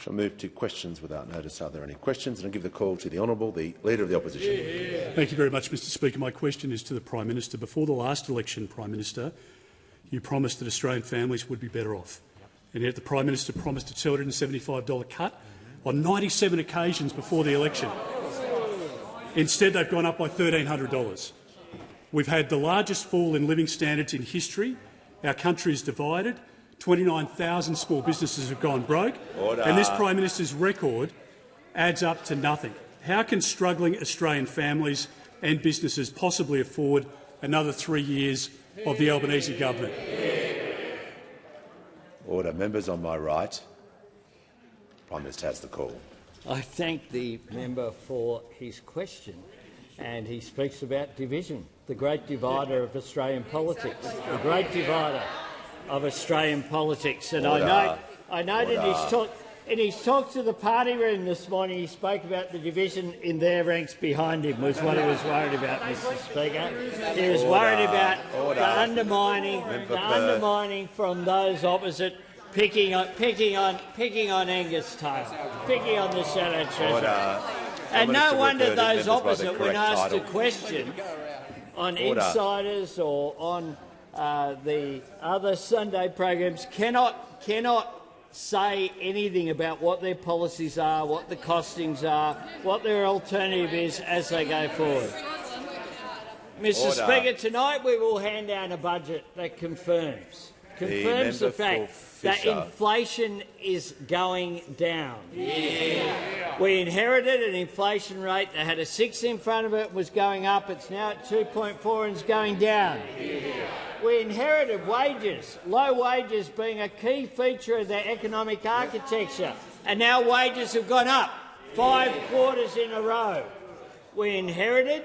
shall move to questions without notice. Are there any questions? And I give the call to the Honourable, the Leader of the Opposition. Thank you very much, Mr Speaker. My question is to the Prime Minister. Before the last election, Prime Minister, you promised that Australian families would be better off. And yet the Prime Minister promised a $275 cut on 97 occasions before the election. Instead, they've gone up by $1,300. We've had the largest fall in living standards in history. Our country is divided. 29,000 small businesses have gone broke. Order. And this Prime Minister's record adds up to nothing. How can struggling Australian families and businesses possibly afford another 3 years of the Albanese government? Order. Members on my right. The Prime Minister has the call. I thank the member for his question, and he speaks about division, the great divider of Australian politics, the great divider of Australian politics. And I noted in his talk to the party room this morning, he spoke about the division in their ranks behind him was what he was worried about, Mr Speaker. He was worried about the undermining from those opposite, picking on Angus Taylor, picking on the Shadow Treasurer. And no wonder those opposite, when asked a question on insiders or on the other Sunday programs, cannot say anything about what their policies are, what the costings are, what their alternative is as they go forward. Mr Speaker, tonight we will hand down a budget that confirms the fact that inflation is going down. We inherited an inflation rate that had a 6 in front of it, was going up. It's now at 2.4 and is going down. We inherited wages, low wages being a key feature of their economic architecture, and now wages have gone up 5 quarters in a row. We inherited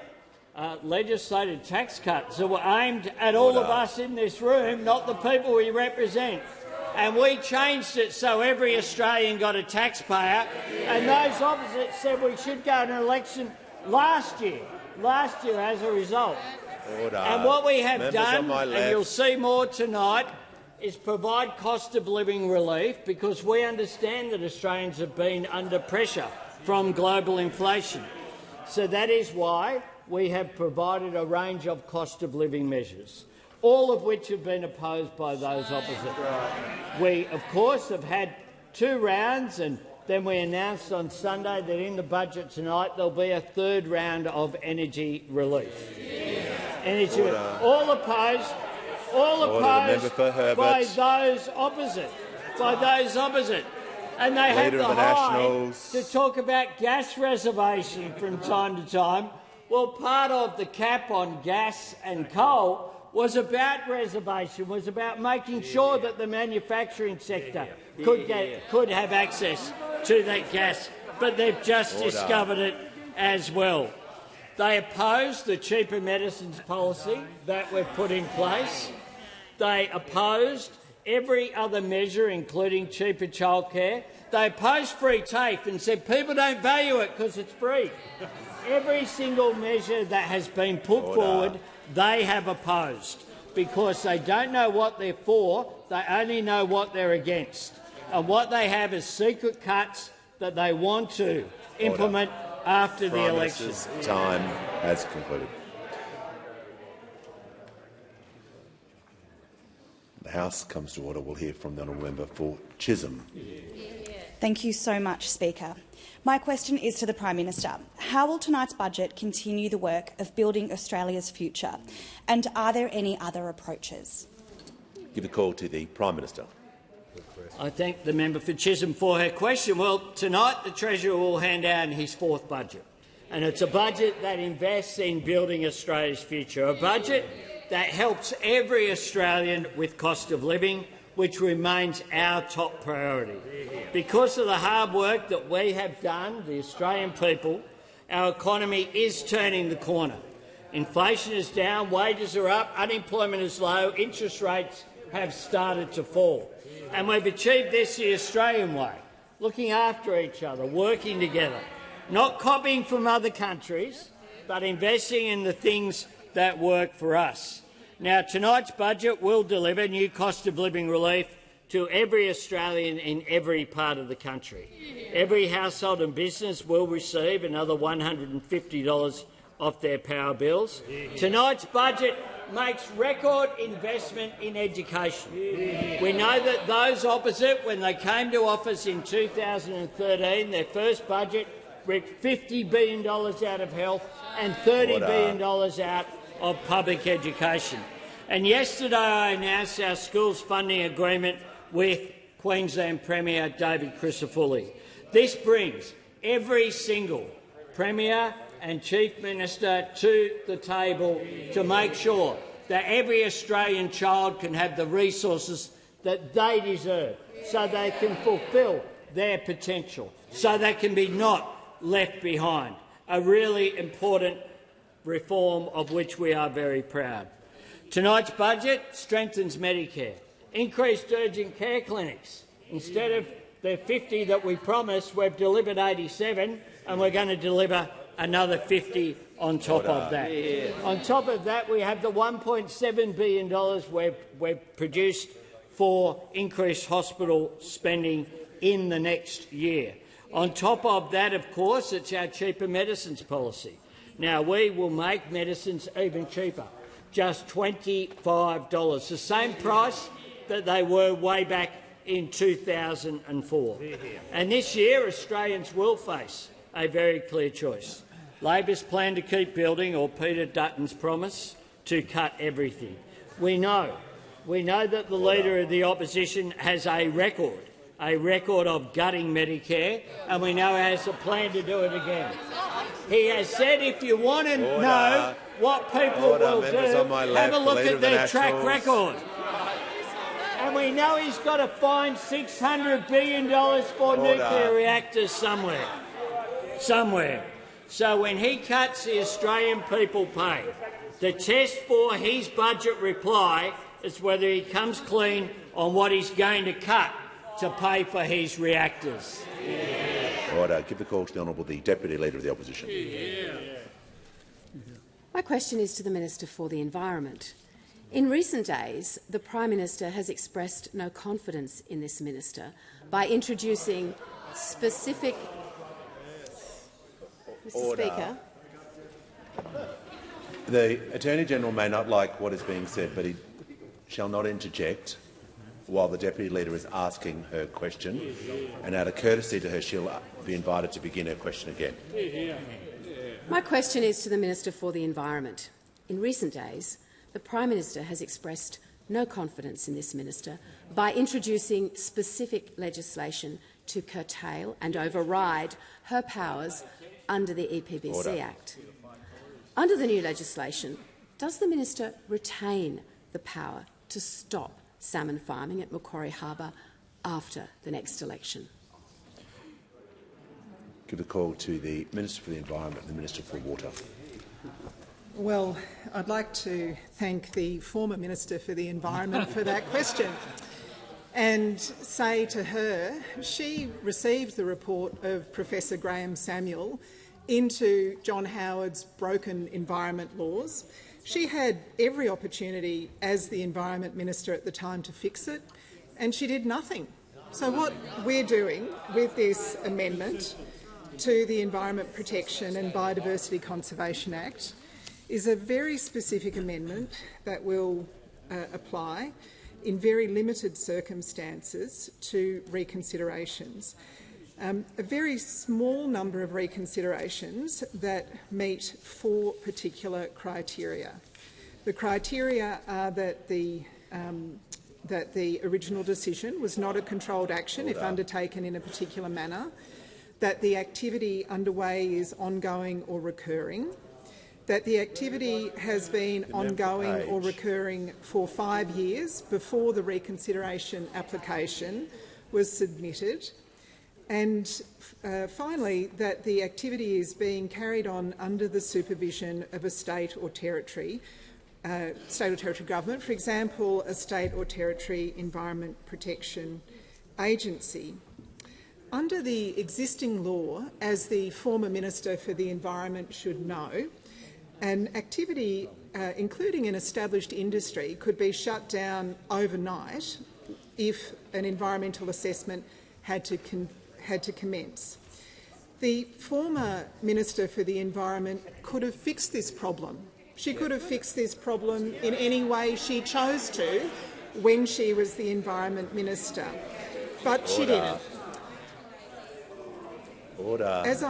legislated tax cuts that were aimed at all of us in this room, not the people we represent. And we changed it so every Australian got a taxpayer, and those opposite said we should go to an election last year as a result. Order. And what we have Members done, and you'll see more tonight, is provide cost of living relief, because we understand that Australians have been under pressure from global inflation. So that is why we have provided a range of cost of living measures, all of which have been opposed by those opposite. We, of course, have had 2 rounds, and then we announced on Sunday that in the budget tonight there'll be a 3rd round of energy relief. All opposed by those opposite. And they have the hide to talk about gas reservation from time to time. Well, part of the cap on gas and coal was about reservation, was about making sure that the manufacturing sector could have access to that gas, but they've just discovered it as well. They opposed the cheaper medicines policy that we've put in place. They opposed every other measure, including cheaper childcare. They opposed free TAFE and said people don't value it because it's free. Every single measure that has been put forward, they have opposed, because they don't know what they're for, they only know what they're against. And what they have is secret cuts that they want to implement after the election. Time has concluded. The House comes to order. We'll hear from the honourable member for Chisholm. Thank you so much, Speaker. My question is to the Prime Minister. How will tonight's budget continue the work of building Australia's future, and are there any other approaches? Give the call to the Prime Minister. I thank the member for Chisholm for her question. Well, tonight the Treasurer will hand down his 4th budget, and it's a budget that invests in building Australia's future, a budget that helps every Australian with cost of living, which remains our top priority. Because of the hard work that we have done, the Australian people, our economy is turning the corner. Inflation is down, wages are up, unemployment is low, interest rates have started to fall. And we've achieved this the Australian way, looking after each other, working together, not copying from other countries, but investing in the things that work for us. Now, tonight's budget will deliver new cost of living relief to every Australian in every part of the country. Every household and business will receive another $150 off their power bills. Tonight's budget makes record investment in education. We know that those opposite, when they came to office in 2013, their first budget ripped $50 billion out of health and $30 billion out of public education. And yesterday I announced our schools funding agreement with Queensland Premier David Crisafulli. This brings every single Premier and Chief Minister to the table to make sure that every Australian child can have the resources that they deserve so they can fulfil their potential, so they can be not left behind. A really important reform of which we are very proud. Tonight's budget strengthens Medicare, increased urgent care clinics. Instead of the 50 that we promised, we've delivered 87, and we're going to deliver another 50 on top of that. On top of that, we have the $1.7 billion we've produced for increased hospital spending in the next year. On top of that, of course, it's our cheaper medicines policy. Now, we will make medicines even cheaper, just $25, the same price that they were way back in 2004. And this year, Australians will face a very clear choice. Labor's plan to keep building or Peter Dutton's promise to cut everything. We know that the Leader of the Opposition has a record of gutting Medicare, and we know he has a plan to do it again. He has said if you want to know what people will do, have a look at their track record. And we know he's got to find $600 billion for nuclear reactors somewhere. So when he cuts, the Australian people pay. The test for his budget reply is whether he comes clean on what he's going to cut to pay for his reactors. Order. Give the call to the Honourable the Deputy Leader of the Opposition. My question is to the Minister for the Environment. In recent days, the Prime Minister has expressed no confidence in this minister by introducing specific— Mr. Speaker. The Attorney-General may not like what is being said, but he shall not interject while the Deputy Leader is asking her question, and out of courtesy to her, she'll be invited to begin her question again. My question is to the Minister for the Environment. In recent days, the Prime Minister has expressed no confidence in this minister by introducing specific legislation to curtail and override her powers under the EPBC Act. Under the new legislation, does the minister retain the power to stop salmon farming at Macquarie Harbour after the next election? Give the call to the Minister for the Environment and the Minister for Water. Well, I'd like to thank the former Minister for the Environment for that question and say to her she received the report of Professor Graham Samuel into John Howard's broken environment laws. She had every opportunity as the Environment Minister at the time to fix it, and she did nothing. So what we're doing with this amendment to the Environment Protection and Biodiversity Conservation Act is a very specific amendment that will apply in very limited circumstances to reconsiderations. A very small number of reconsiderations that meet 4 particular criteria. The criteria are that the original decision was not a controlled action if undertaken in a particular manner, that the activity underway is ongoing or recurring, that the activity has been ongoing or recurring for 5 years before the reconsideration application was submitted, and finally, that the activity is being carried on under the supervision of a state or territory government, for example, a state or territory environment protection agency. Under the existing law, as the former Minister for the Environment should know, an activity, including an established industry, could be shut down overnight if an environmental assessment had to commence. The former Minister for the Environment could have fixed this problem. She could have fixed this problem in any way she chose to when she was the Environment Minister, but she didn't. Order. As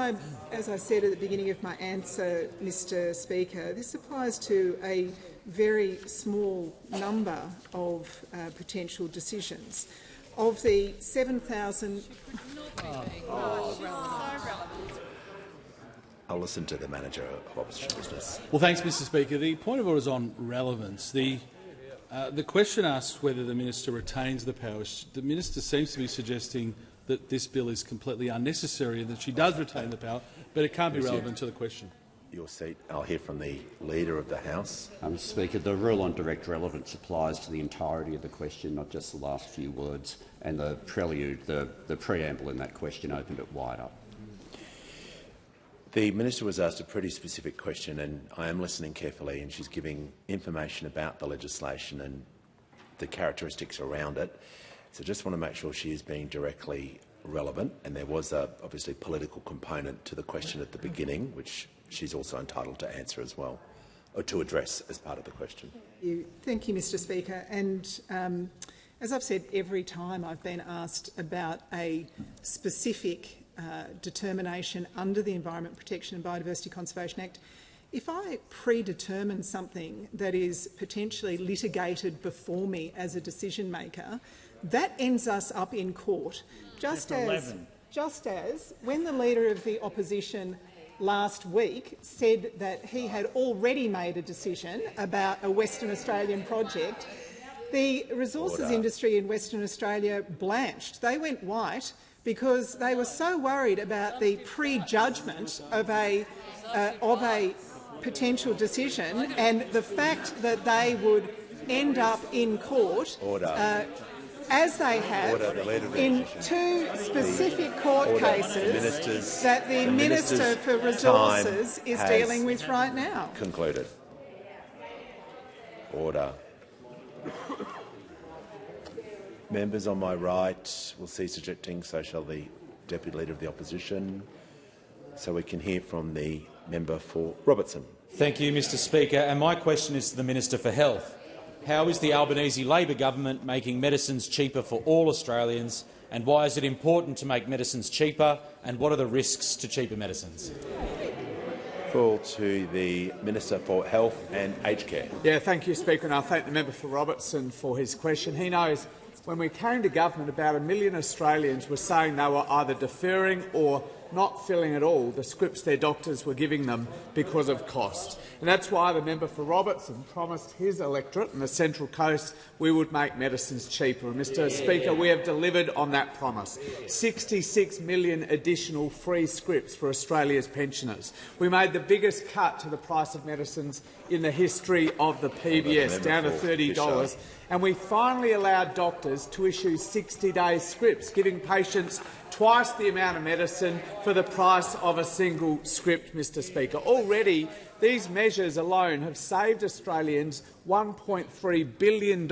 I said at the beginning of my answer, Mr Speaker, this applies to a very small number of potential decisions. Of the 7,000... I'll listen to the Manager of Opposition Business. Well, thanks, Mr Speaker. The point of order is on relevance. The question asks whether the minister retains the powers. The minister seems to be suggesting that this bill is completely unnecessary and that she does retain the power, but it can't be relevant to the question. Your seat. I'll hear from the Leader of the House. Mr Speaker, the rule on direct relevance applies to the entirety of the question, not just the last few words, and the prelude, the preamble in that question opened it wide up. The Minister was asked a pretty specific question, and I am listening carefully, and she's giving information about the legislation and the characteristics around it. So I just want to make sure she is being directly relevant, and there was a obviously political component to the question at the beginning, which she's also entitled to answer as well, or to address as part of the question. Thank you, Mr Speaker. And as I've said every time I've been asked about a specific determination under the Environment Protection and Biodiversity Conservation Act, if I predetermine something that is potentially litigated before me as a decision maker, that ends us up in court. Just as when the Leader of the Opposition last week said that he had already made a decision about a Western Australian project, the resources industry in Western Australia blanched. They went white because they were so worried about the prejudgment of a potential decision and the fact that they would end up in court as they have in two specific court cases that the Minister for Resources is dealing with right now. Concluded. Order. Members on my right will cease objecting, so shall the Deputy Leader of the Opposition. So we can hear from the member for Robertson. Thank you, Mr Speaker. And my question is to the Minister for Health. How is the Albanese Labor government making medicines cheaper for all Australians, and why is it important to make medicines cheaper, and what are the risks to cheaper medicines? Call to the Minister for Health and Aged Care. Yeah, thank you, Speaker, and I thank the member for Robertson for his question. He knows when we came to government, about 1 million Australians were saying they were either deferring or not filling at all the scripts their doctors were giving them because of cost. And that's why the member for Robertson promised his electorate in the Central Coast we would make medicines cheaper. And, Mr Speaker, we have delivered on that promise. 66 million additional free scripts for Australia's pensioners. We made the biggest cut to the price of medicines in the history of the PBS, down to $30. And we finally allowed doctors to issue 60-day scripts, giving patients twice the amount of medicine for the price of a single script, Mr Speaker. Already, these measures alone have saved Australians $1.3 billion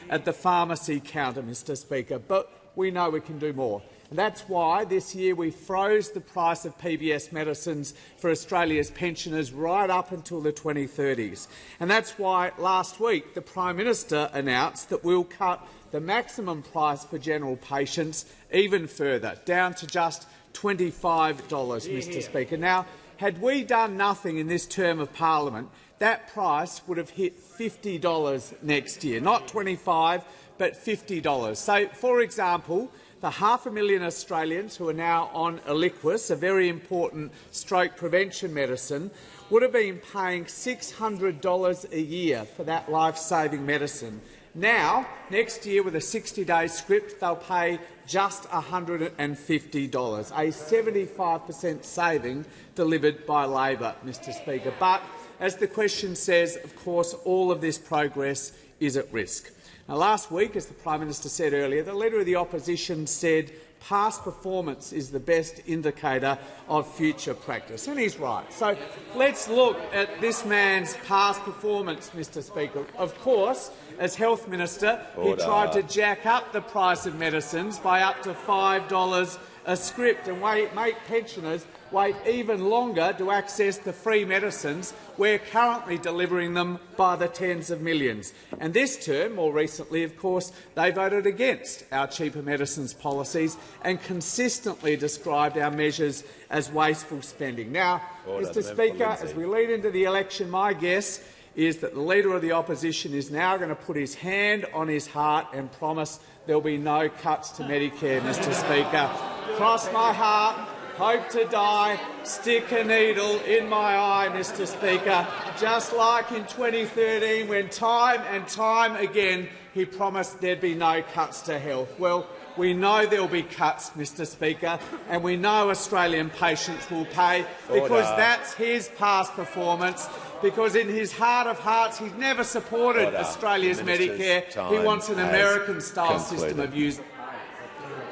at the pharmacy counter, Mr Speaker, but we know we can do more. And that's why this year we froze the price of PBS medicines for Australia's pensioners right up until the 2030s. And that's why last week the Prime Minister announced that we'll cut the maximum price for general patients even further, down to just $25, Mr Speaker. Now, had we done nothing in this term of parliament, that price would have hit $50 next year, not $25 but $50. So, for example, the 500,000 Australians who are now on Eliquis, a very important stroke prevention medicine, would have been paying $600 a year for that life-saving medicine. Now, next year, with a 60-day script, they'll pay just $150, a 75% saving delivered by Labor, Mr Speaker. But, as the question says, of course, all of this progress is at risk. Now, last week, as the Prime Minister said earlier, the Leader of the Opposition said past performance is the best indicator of future practice, and he's right. So let's look at this man's past performance, Mr Speaker. Of course, as Health Minister, he tried to jack up the price of medicines by up to $5 a script and make pensioners wait even longer to access the free medicines we're currently delivering them by the tens of millions. And this term, more recently, of course, they voted against our cheaper medicines policies and consistently described our measures as wasteful spending. Now, Mr Speaker, as we lead into the election, my guess is that the Leader of the Opposition is now going to put his hand on his heart and promise there will be no cuts to Medicare, Mr Speaker. Cross my heart, hope to die, stick a needle in my eye, Mr Speaker, just like in 2013 when time and time again he promised there'd be no cuts to health. Well, we know there will be cuts, Mr Speaker, and we know Australian patients will pay because that's his past performance, because in his heart of hearts he's never supported Australia's Medicare. He wants an American-style system of using.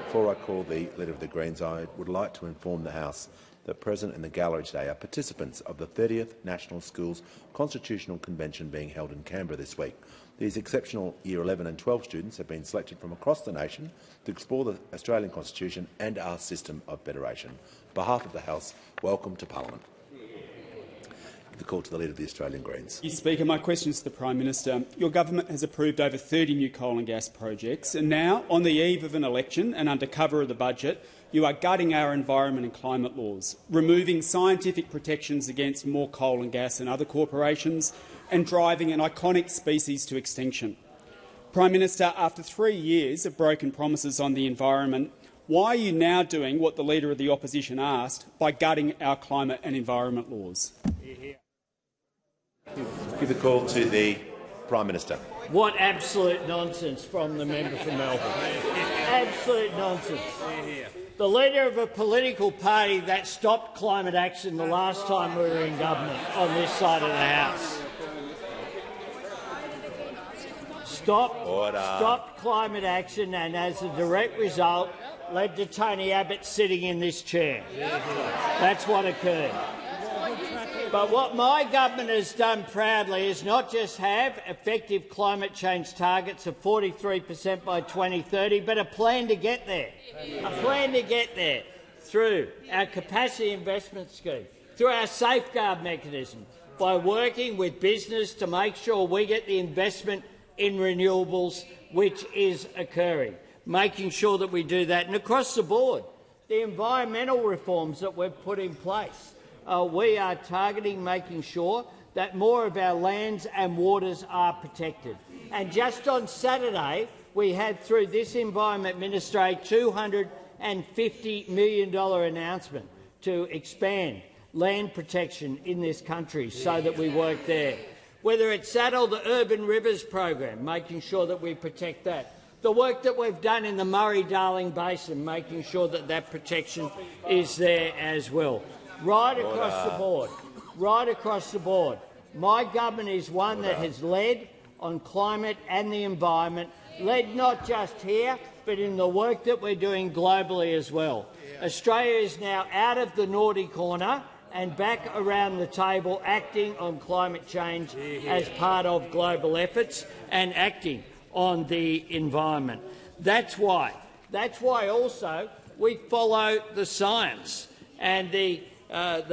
Before I call the Leader of the Greens, I would like to inform the House that present in the gallery today are participants of the 30th National Schools Constitutional Convention being held in Canberra this week. These exceptional Year 11 and 12 students have been selected from across the nation to explore the Australian Constitution and our system of federation. On behalf of the House, welcome to Parliament. The call to the Leader of the Australian Greens. Mr Speaker, my question is to the Prime Minister. Your government has approved over 30 new coal and gas projects, and now, on the eve of an election and under cover of the budget, you are gutting our environment and climate laws, removing scientific protections against more coal and gas and other corporations, and driving an iconic species to extinction. Prime Minister, after 3 years of broken promises on the environment, why are you now doing what the Leader of the Opposition asked by gutting our climate and environment laws? Give the call to the Prime Minister. What absolute nonsense from the member for Melbourne. Absolute nonsense. The leader of a political party that stopped climate action the last time we were in government on this side of the House. Stopped climate action and, as a direct result, led to Tony Abbott sitting in this chair. That's what occurred. But what my government has done proudly is not just have effective climate change targets of 43% by 2030, but a plan to get there. A plan to get there through our capacity investment scheme, through our safeguard mechanism, by working with business to make sure we get the investment in renewables which is occurring, making sure that we do that. And across the board, the environmental reforms that we've put in place, we are targeting making sure that more of our lands and waters are protected. And just on Saturday, we had, through this Environment Minister, a $250 million announcement to expand land protection in this country so that we work there. Whether it's that or the Urban Rivers program, making sure that we protect that. The work that we've done in the Murray-Darling Basin, making sure that that protection is there as well. Right across the board, my government is one that has led on climate and the environment, led not just here, but in the work that we're doing globally as well. Australia is now out of the naughty corner and back around the table, acting on climate change as part of global efforts and acting on the environment. That's why also we follow the science. And the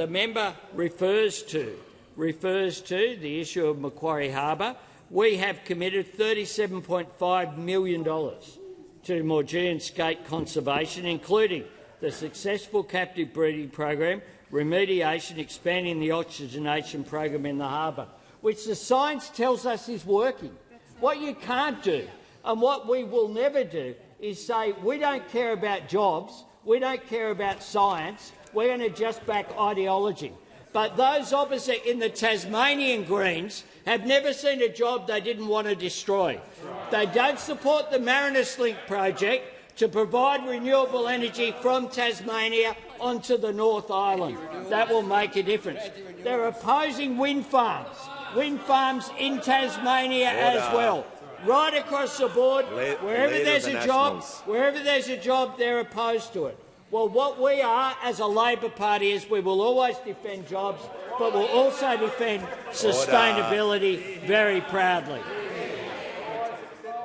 member refers to the issue of Macquarie Harbour. We have committed $37.5 million to Maugean skate conservation, including the successful captive breeding program, remediation, expanding the oxygenation program in the harbour, which the science tells us is working. What you can't do, and what we will never do, is say we don't care about jobs, we don't care about science, we're going to just back ideology. But those opposite in the Tasmanian Greens have never seen a job they didn't want to destroy. They don't support the Marinus Link project to provide renewable energy from Tasmania onto the North Island. That will make a difference. They're opposing wind farms in Tasmania as well. Right across the board, wherever there's a job, they're opposed to it. Well, what we are as a Labor Party is we will always defend jobs, but we'll also defend sustainability very proudly.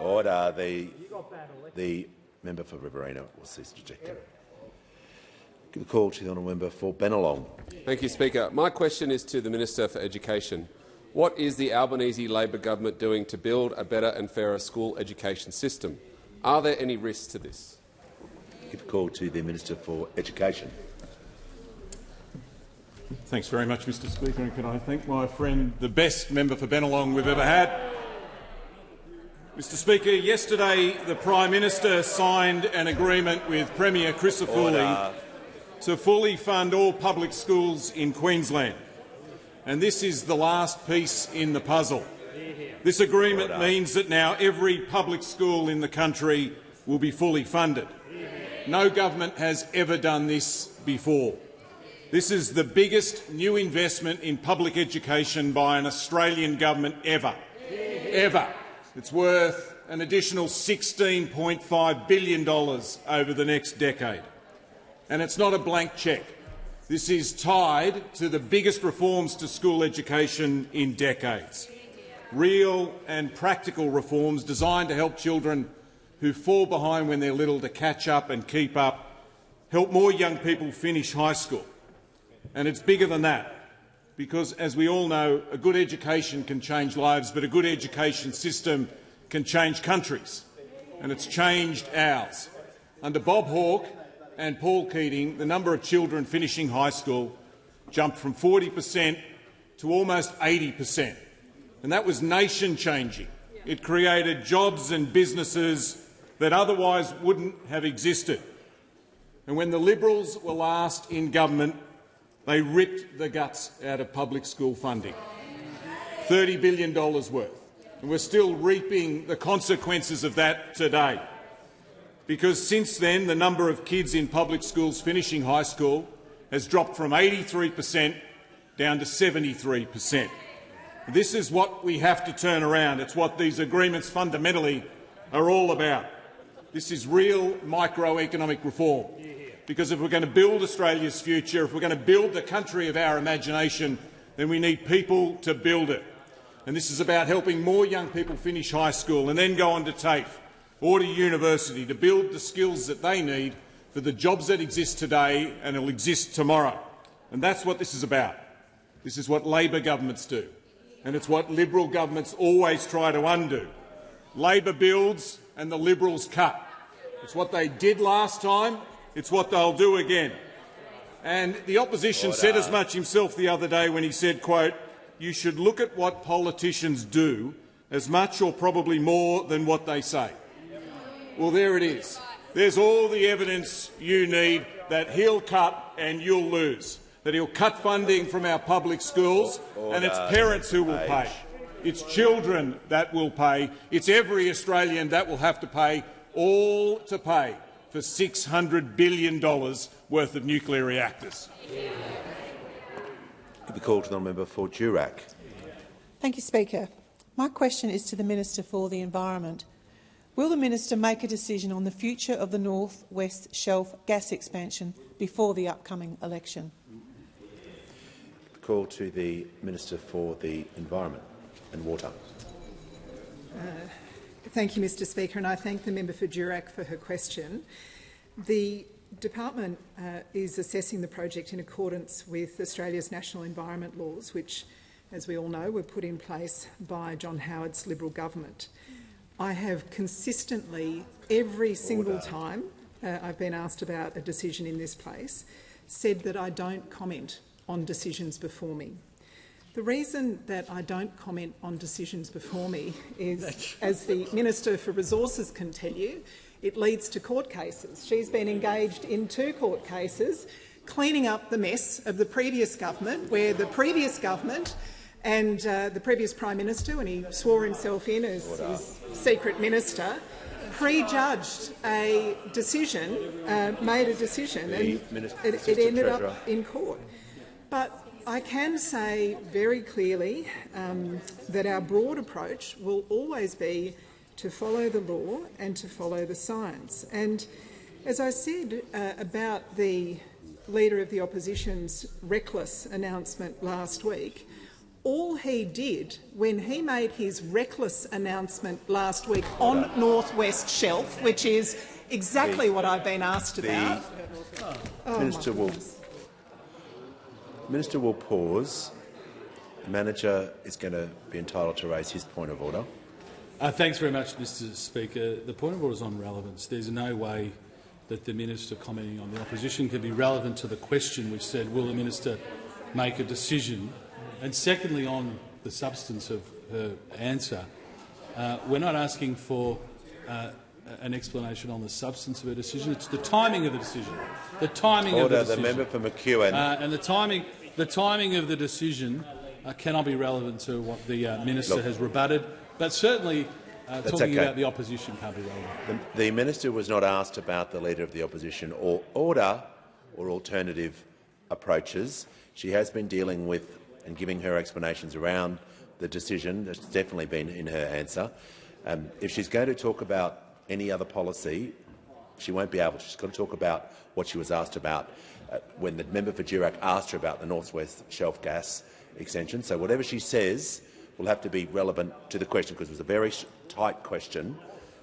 Order. The member for Riverina will cease ejecting. Give a call to the honourable member for Bennelong. Thank you, Speaker. My question is to the Minister for Education. What is the Albanese Labor government doing to build a better and fairer school education system? Are there any risks to this? Give a call to the Minister for Education. Thanks very much, Mr Speaker, and can I thank my friend, the best member for Bennelong we've ever had. Mr Speaker, yesterday the Prime Minister signed an agreement with Premier Crisafulli to fully fund all public schools in Queensland, and this is the last piece in the puzzle. This agreement means that now every public school in the country will be fully funded. No government has ever done this before. This is the biggest new investment in public education by an Australian government ever. Ever. It's worth an additional $16.5 billion over the next decade. And it's not a blank cheque. This is tied to the biggest reforms to school education in decades. Real and practical reforms designed to help children who fall behind when they're little to catch up and keep up, help more young people finish high school. And it's bigger than that, because, as we all know, a good education can change lives, but a good education system can change countries, and it's changed ours. Under Bob Hawke and Paul Keating, the number of children finishing high school jumped from 40% to almost 80%, and that was nation-changing. It created jobs and businesses that otherwise wouldn't have existed. And when the Liberals were last in government, they ripped the guts out of public school funding, $30 billion worth. And we're still reaping the consequences of that today, because since then the number of kids in public schools finishing high school has dropped from 83% down to 73%. This is what we have to turn around. It's what these agreements fundamentally are all about. This is real microeconomic reform. Because if we're going to build Australia's future, if we're going to build the country of our imagination, then we need people to build it. And this is about helping more young people finish high school and then go on to TAFE or to university to build the skills that they need for the jobs that exist today and will exist tomorrow. And that's what this is about. This is what Labor governments do, and it's what Liberal governments always try to undo. Labor builds and the Liberals cut. It's what they did last time. It's what they'll do again. And the opposition said as much himself the other day when he said, quote, "You should look at what politicians do as much or probably more than what they say." Well, there it is. There's all the evidence you need that he'll cut and you'll lose, that he'll cut funding from our public schools, and it's parents who will pay. It's children that will pay. It's every Australian that will have to pay, all to pay for $600 billion worth of nuclear reactors. Give the call to the member for Durack. Thank you, Speaker. My question is to the Minister for the Environment. Will the Minister make a decision on the future of the North West Shelf gas expansion before the upcoming election? Call to the Minister for the Environment and Water. Thank you, Mr Speaker, and I thank the member for Durack for her question. The department is assessing the project in accordance with Australia's national environment laws, which, as we all know, were put in place by John Howard's Liberal government. I have consistently, every single time I've been asked about a decision in this place, said that I don't comment on decisions before me. The reason that I don't comment on decisions before me is, as the Minister for Resources can tell you, it leads to court cases. She's been engaged in 2 court cases cleaning up the mess of the previous government, where the previous government and the previous Prime Minister, when he swore himself in as his secret minister, prejudged a decision, made a decision, and it ended up in court. But I can say very clearly that our broad approach will always be to follow the law and to follow the science. And as I said about the Leader of the Opposition's reckless announcement last week, all he did when he made his reckless announcement last week on North West Shelf, which is exactly what I've been asked about. Minister will pause. The manager is going to be entitled to raise his point of order. Thanks very much, Mr Speaker. The point of order is on relevance. There's no way that the minister commenting on the opposition can be relevant to the question which said, will the minister make a decision? And secondly, on the substance of her answer, we're not asking for an explanation on the substance of her decision. It's the timing of the decision. The timing of the decision. The member for McEwen. And the timing of the decision cannot be relevant to what the minister has rebutted, but certainly talking about the opposition can't be relevant. The minister was not asked about the Leader of the Opposition or order or alternative approaches. She has been dealing with and giving her explanations around the decision. That's definitely been in her answer. If she's going to talk about any other policy, she won't be able to. She's got to talk about what she was asked about when the member for Durack asked her about the North West Shelf gas extension. So whatever she says will have to be relevant to the question, because it was a very tight question.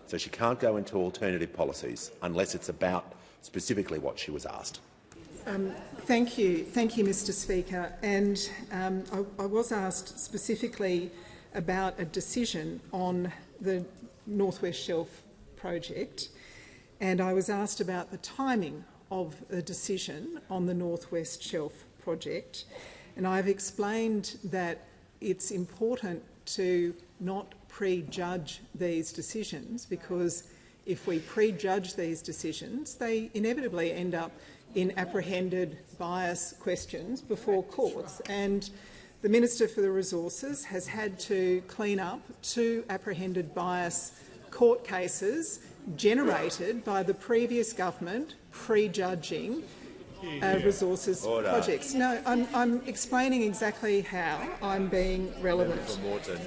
So she can't go into alternative policies unless it's about specifically what she was asked. Thank you, Mr Speaker. And I was asked specifically about a decision on the North West Shelf project, and I was asked about the timing of a decision on the North West Shelf project. And I've explained that it's important to not prejudge these decisions, because if we prejudge these decisions, they inevitably end up in apprehended bias questions before courts. And the Minister for the Resources has had to clean up 2 apprehended bias court cases generated by the previous government prejudging resources projects. No, I'm explaining exactly how I'm being relevant. For Morton,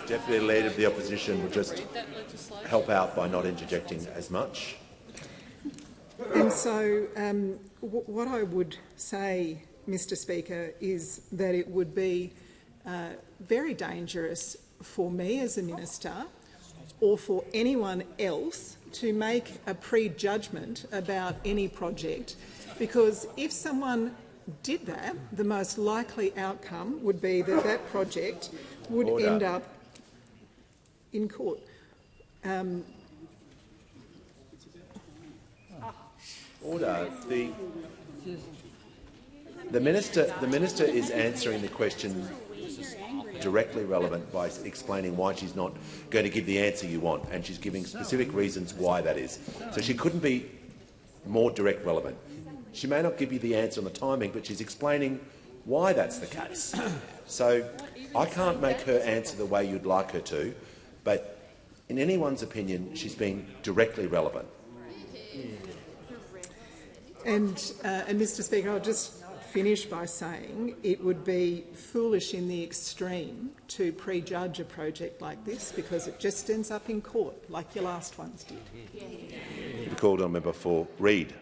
Deputy Leader of the Opposition will just help out by not interjecting as much. And so what I would say, Mr Speaker, is that it would be very dangerous for me as a minister or for anyone else to make a prejudgment about any project, because if someone did that, the most likely outcome would be that that project would end up in court. Order. The minister is answering the question directly relevant by explaining why she's not going to give the answer you want, and she's giving specific reasons why that is. So she couldn't be more direct relevant. She may not give you the answer on the timing, but she's explaining why that's the case. So I can't make her answer the way you'd like her to, but in anyone's opinion, she's being directly relevant. And Mr Speaker, I'll just finish by saying it would be foolish in the extreme to prejudge a project like this, because it just ends up in court, like your last ones did. Be called on member for Reid.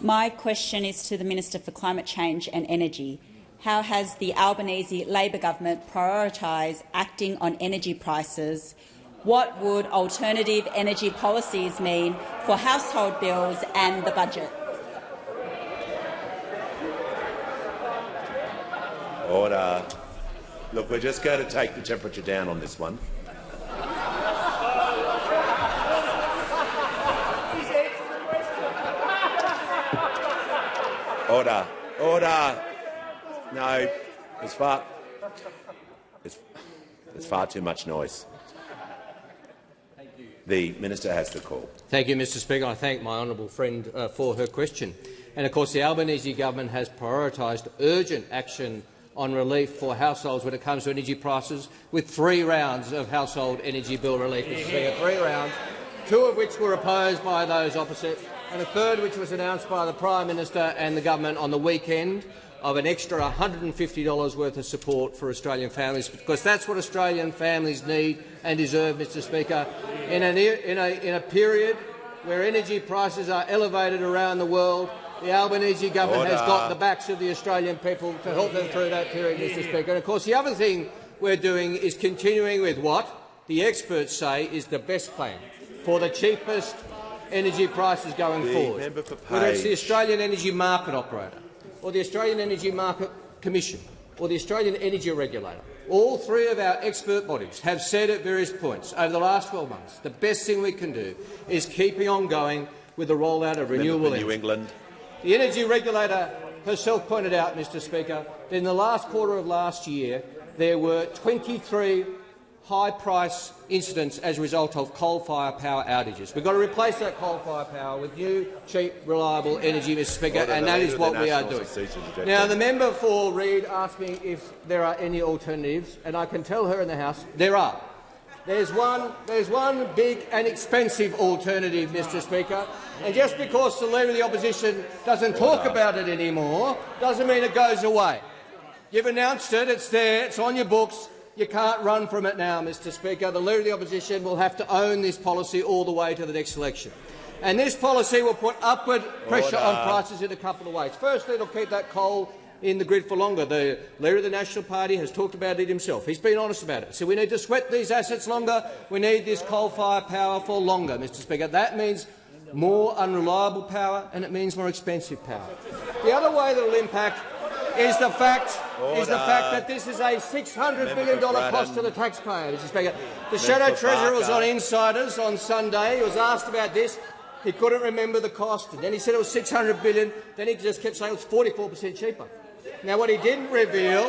My question is to the Minister for Climate Change and Energy. How has the Albanese Labor government prioritised acting on energy prices? What would alternative energy policies mean for household bills and the budget? Order. Look, we're just going to take the temperature down on this one. Order. Order. No, it's far too much noise. The minister has the call. Thank you, Mr Speaker. I thank my honourable friend for her question. And of course, the Albanese government has prioritised urgent action on relief for households when it comes to energy prices, with 3 rounds of household energy bill relief, Mr Speaker. 3 rounds, 2 of which were opposed by those opposite, and a third which was announced by the Prime Minister and the government on the weekend, of an extra $150 worth of support for Australian families, because that's what Australian families need and deserve, Mr Speaker. In a period where energy prices are elevated around the world, The Albanese government has got the backs of the Australian people to help them through that period, Mr Speaker. And of course, the other thing we're doing is continuing with what the experts say is the best plan for the cheapest energy prices going forward. Whether it's the Australian Energy Market Operator or the Australian Energy Market Commission or the Australian Energy Regulator, all three of our expert bodies have said at various points over the last 12 months the best thing we can do is keeping on going with the rollout of renewable energy. New England. The Energy Regulator herself pointed out, Mr Speaker, that in the last quarter of last year there were 23 high-price incidents as a result of coal-fired power outages. We've got to replace that coal-fired power with new, cheap, reliable energy, Mr Speaker, and that is what we are doing. Now, the member for Reid asked me if there are any alternatives, and I can tell her in the House there are. There's one big and expensive alternative, Mr Speaker, and just because the Leader of the Opposition doesn't talk about it anymore doesn't mean it goes away. You've announced it, it's there, it's on your books. You can't run from it now, Mr Speaker. The Leader of the Opposition will have to own this policy all the way to the next election. And this policy will put upward pressure on prices in a couple of ways. Firstly, it will keep that coal in the grid for longer. The Leader of the National Party has talked about it himself. He's been honest about it. So we need to sweat these assets longer. We need this coal-fired power for longer, Mr Speaker. That means more unreliable power and it means more expensive power. The other way that it will impact is the fact that this is a $600 billion cost to the taxpayer, Mr Speaker. The Shadow Treasurer was on Insiders on Sunday. He was asked about this. He couldn't remember the cost. And then he said it was $600 billion. Then he just kept saying it was 44% cheaper. Now, what he didn't reveal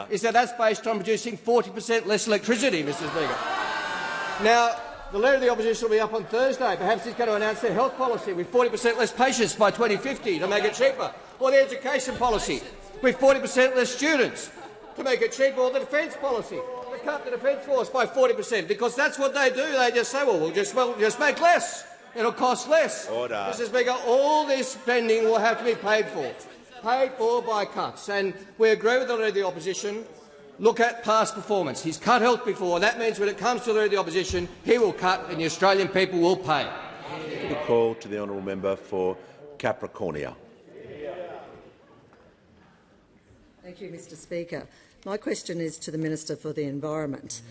is that that's based on producing 40% less electricity, Mr Speaker. Now, the Leader of the Opposition will be up on Thursday. Perhaps he's going to announce their health policy with 40% less patients by 2050 to make it cheaper, or the education policy with 40% less students to make it cheaper, or the defence policy to cut the defence force by 40%, because that's what they do. They just say, well, we'll just make less. It'll cost less. Mr Speaker, all this spending will have to be paid for by cuts. And we agree with the Leader of the Opposition. Look at past performance. He's cut health before. That means when it comes to the Leader of the Opposition, he will cut and the Australian people will pay. The call to the honourable member for Capricornia. Thank you, Mr Speaker. My question is to the Minister for the Environment.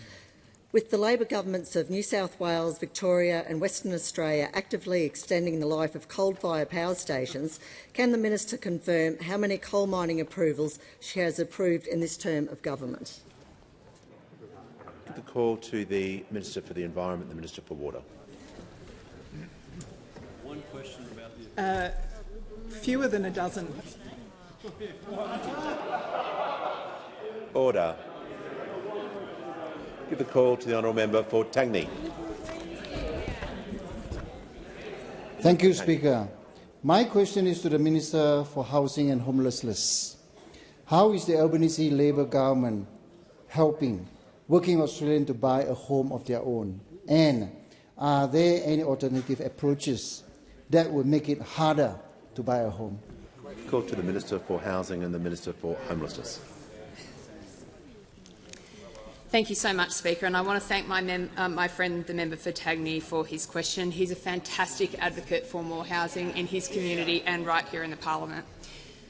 With the Labor governments of New South Wales, Victoria and Western Australia actively extending the life of coal-fired power stations, can the Minister confirm how many coal mining approvals she has approved in this term of government? The call to the Minister for the Environment, the Minister for Water. One question about fewer than a dozen. Order. Give the call to the honourable member for Tangney. Thank you, Speaker. My question is to the Minister for Housing and Homelessness. How is the Albanese Labor government helping working Australians to buy a home of their own? And are there any alternative approaches that would make it harder to buy a home? Call to the Minister for Housing and the Minister for Homelessness. Thank you so much, Speaker, and I want to thank my friend, the member for Tangney, for his question. He's a fantastic advocate for more housing in his community and right here in the parliament.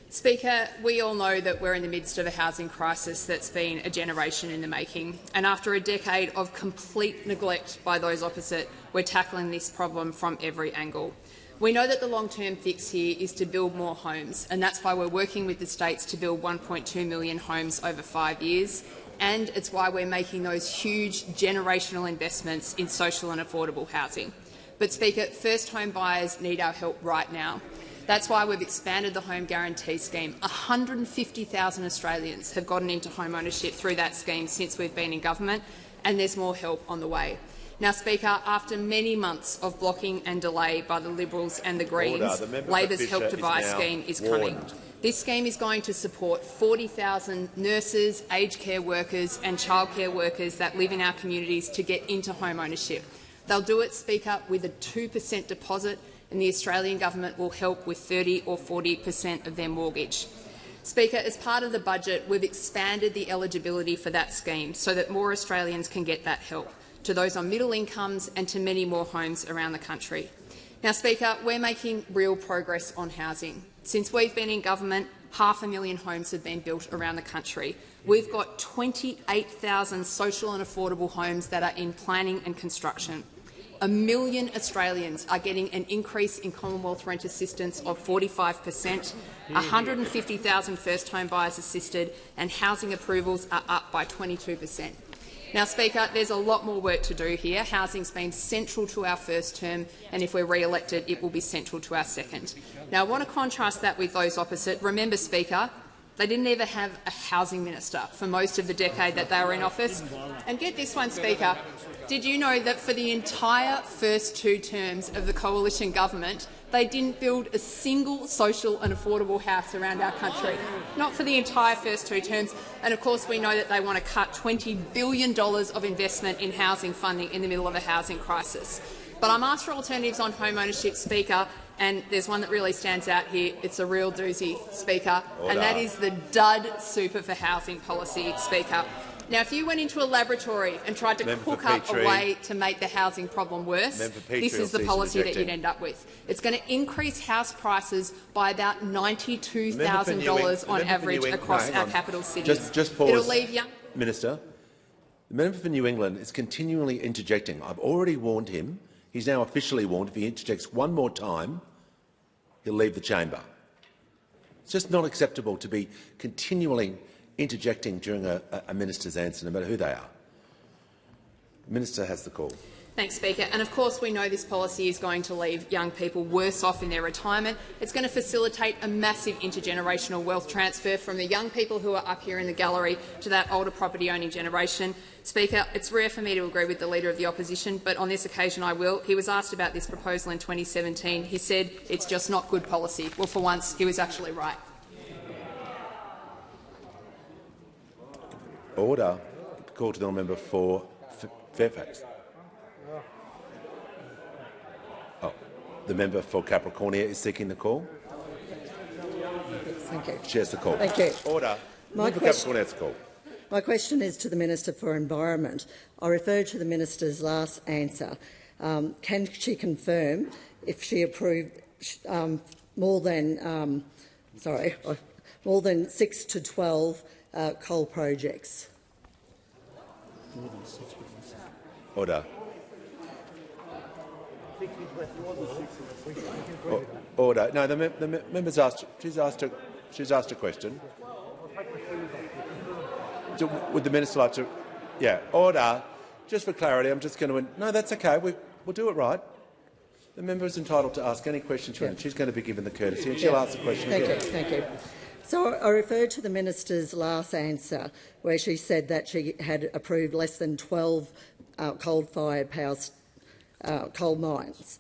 Speaker, we all know that we're in the midst of a housing crisis that's been a generation in the making, and after a decade of complete neglect by those opposite, we're tackling this problem from every angle. We know that the long-term fix here is to build more homes, and that's why we're working with the states to build 1.2 million homes over 5 years. And it's why we're making those huge generational investments in social and affordable housing. But, Speaker, first home buyers need our help right now. That's why we've expanded the Home Guarantee Scheme. 150,000 Australians have gotten into home ownership through that scheme since we've been in government, and there's more help on the way. Now, Speaker, after many months of blocking and delay by the Liberals and the Greens, Labor's Help to Buy scheme is coming. This scheme is going to support 40,000 nurses, aged care workers and childcare workers that live in our communities to get into home ownership. They'll do it, Speaker, with a 2% deposit, and the Australian government will help with 30 or 40% of their mortgage. Speaker, as part of the budget, we've expanded the eligibility for that scheme so that more Australians can get that help, to those on middle incomes and to many more homes around the country. Now, Speaker, we're making real progress on housing. Since we've been in government, 500,000 homes have been built around the country. We've got 28,000 social and affordable homes that are in planning and construction. 1 million Australians are getting an increase in Commonwealth rent assistance of 45%, 150,000 first home buyers assisted, and housing approvals are up by 22%. Now, Speaker, there's a lot more work to do here. Housing's been central to our first term, and if we're re-elected, it will be central to our second. Now, I want to contrast that with those opposite. Remember, Speaker, they didn't ever have a housing minister for most of the decade that they were in office. And get this one, Speaker. Did you know that for the entire first 2 terms of the coalition government, they didn't build a single social and affordable house around our country? Not for the entire first 2 terms. And of course we know that they want to cut $20 billion of investment in housing funding in the middle of a housing crisis. But I'm asked for alternatives on home ownership, Speaker, and there's one that really stands out here. It's a real doozy, Speaker, and that is the dud super for housing policy, Speaker. Now, if you went into a laboratory and tried to cook up a way to make the housing problem worse, this is the policy that you'd end up with. It's going to increase house prices by about $92,000 on average across our capital cities. Just pause. It'll leave young Minister, the member for New England is continually interjecting. I've already warned him. He's now officially warned if he interjects one more time, he'll leave the chamber. It's just not acceptable to be continually interjecting during a minister's answer, no matter who they are. The minister has the call. Thanks, Speaker. And of course we know this policy is going to leave young people worse off in their retirement. It's going to facilitate a massive intergenerational wealth transfer from the young people who are up here in the gallery to that older property-owning generation. Speaker, it's rare for me to agree with the Leader of the Opposition, but on this occasion I will. He was asked about this proposal in 2017. He said it's just not good policy. Well, for once, he was actually right. Order. Call to the member for Fairfax. Oh, the member for Capricornia is seeking the call. Thank you. She has the call. Thank you. Order. My Capricornia has the call. My question is to the Minister for Environment. I refer to the minister's last answer. Can she confirm if she approved more than 6 to 12 coal projects? Order. Order. No, the member's asked. She's asked a question. Would the minister like to? Yeah. Order. Just for clarity, I'm just going to. No, that's okay. We'll do it right. The member is entitled to ask any questions, and she's going to be given the courtesy, and she'll ask the question again. Thank you. So I refer to the minister's last answer, where she said that she had approved less than 12 coal-fired coal mines.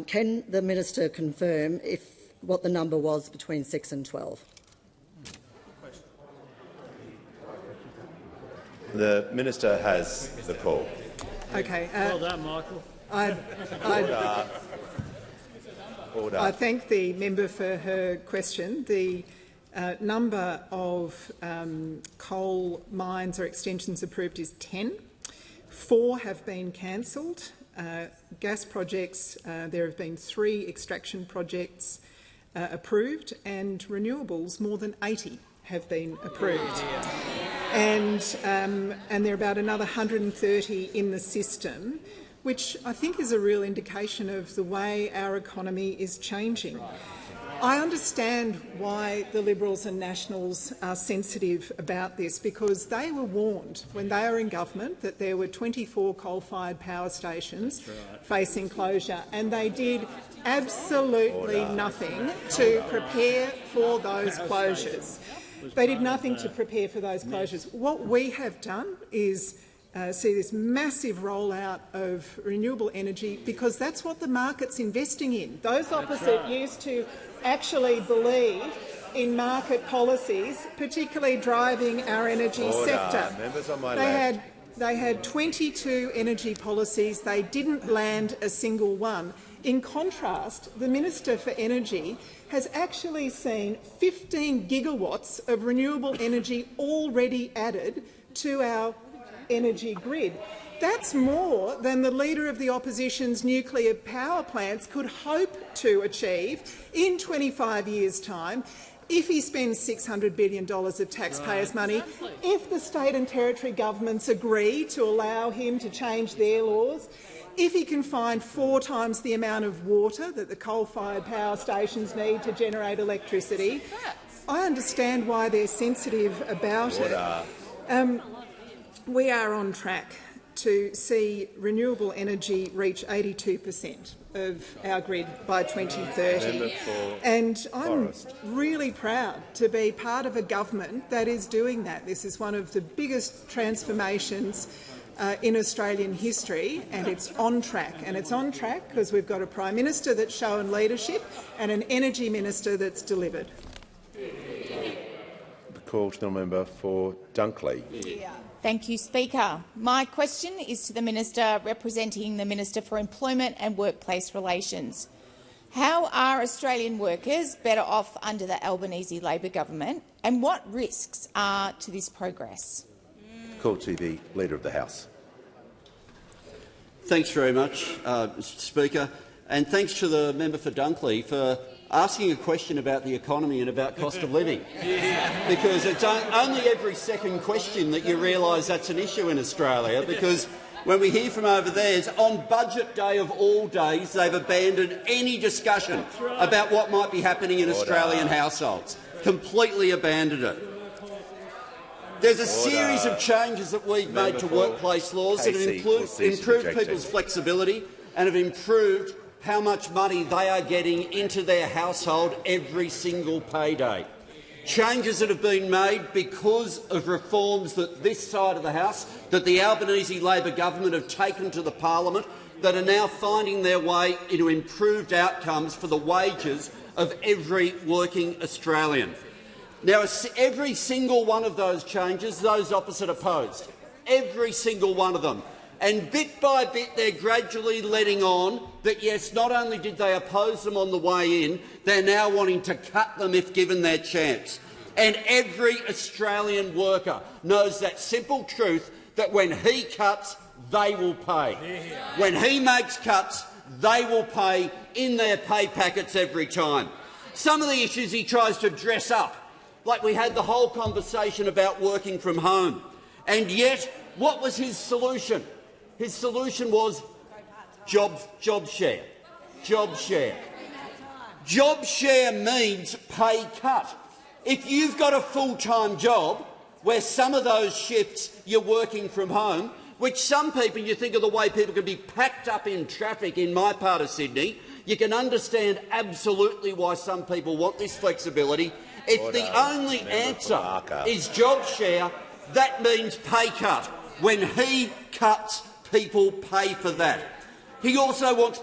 Can the minister confirm what the number was between 6 and 12? The minister has the call. Okay. Well done, Michael. Order. I thank the member for her question. The number of coal mines or extensions approved is 10. 4 have been cancelled. Gas projects, there have been 3 extraction projects approved, and renewables, more than 80 have been approved. And there are about another 130 in the system, which I think is a real indication of the way our economy is changing. I understand why the Liberals and Nationals are sensitive about this, because they were warned when they were in government that there were 24 coal-fired power stations facing closure, and they did absolutely nothing to prepare for those closures. They did nothing to prepare for those closures. What we have done is see this massive rollout of renewable energy, because that's what the market's investing in. Those opposite used to actually believe in market policies, particularly driving our energy sector. Members on my left. They had 22 energy policies. They didn't land a single one. In contrast, the Minister for Energy has actually seen 15 gigawatts of renewable energy already added to our energy grid. That's more than the Leader of the Opposition's nuclear power plants could hope to achieve in 25 years' time if he spends $600 billion of taxpayers' money, if the state and territory governments agree to allow him to change their laws, if he can find 4 times the amount of water that the coal-fired power stations need to generate electricity. I understand why they're sensitive about it. We are on track to see renewable energy reach 82% of our grid by 2030. And I'm really proud to be part of a government that is doing that. This is one of the biggest transformations in Australian history, and it's on track. And it's on track because we've got a Prime Minister that's shown leadership and an Energy Minister that's delivered. The call to the member for Dunkley. Thank you, Speaker. My question is to the Minister representing the Minister for Employment and Workplace Relations. How are Australian workers better off under the Albanese Labor government, and what risks are to this progress? Call to the Leader of the House. Thanks very much, Mr Speaker, and thanks to the member for Dunkley for asking a question about the economy and about cost of living, because it's only every second question that you realise that's an issue in Australia, because when we hear from over there, on budget day of all days, they've abandoned any discussion about what might be happening in Australian households. Completely abandoned it. There's a series of changes that we've made to workplace laws that have improved people's flexibility and have improved how much money they are getting into their household every single payday. Changes that have been made because of reforms that this side of the House, that the Albanese Labor government have taken to the parliament, that are now finding their way into improved outcomes for the wages of every working Australian. Now, every single one of those changes, those opposite opposed. Every single one of them. And bit by bit, they're gradually letting on that, yes, not only did they oppose them on the way in, they're now wanting to cut them if given their chance. And every Australian worker knows that simple truth that when he cuts, they will pay. When he makes cuts, they will pay in their pay packets every time. Some of the issues he tries to dress up, like we had the whole conversation about working from home. And yet, what was his solution? His solution was job share. Job share. Job share means pay cut. If you've got a full-time job where some of those shifts you're working from home, which some people, you think of the way people can be packed up in traffic in my part of Sydney, you can understand absolutely why some people want this flexibility. If the only answer is job share, that means pay cut. When he cuts, people pay for that. He also wants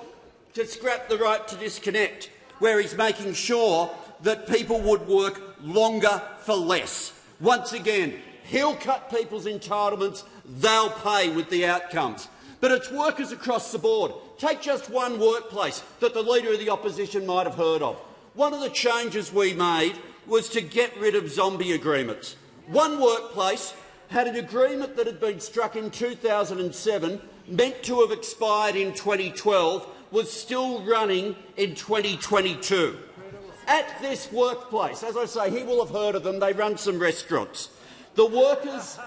to scrap the right to disconnect, where he's making sure that people would work longer for less. Once again, he'll cut people's entitlements, they'll pay with the outcomes. But it's workers across the board. Take just one workplace that the Leader of the Opposition might have heard of. One of the changes we made was to get rid of zombie agreements. One workplace had an agreement that had been struck in 2007, meant to have expired in 2012, was still running in 2022. At this workplace, as I say, he will have heard of them, they run some restaurants. The workers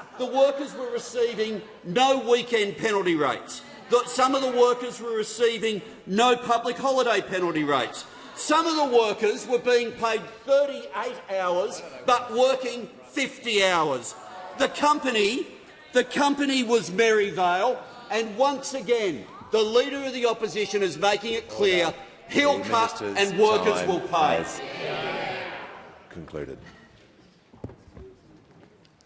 were receiving no weekend penalty rates. Some of the workers were receiving no public holiday penalty rates. Some of the workers were being paid 38 hours but working 50 hours. The company was Merivale, and once again the Leader of the Opposition is making it clear he'll cut and workers will pay. Concluded.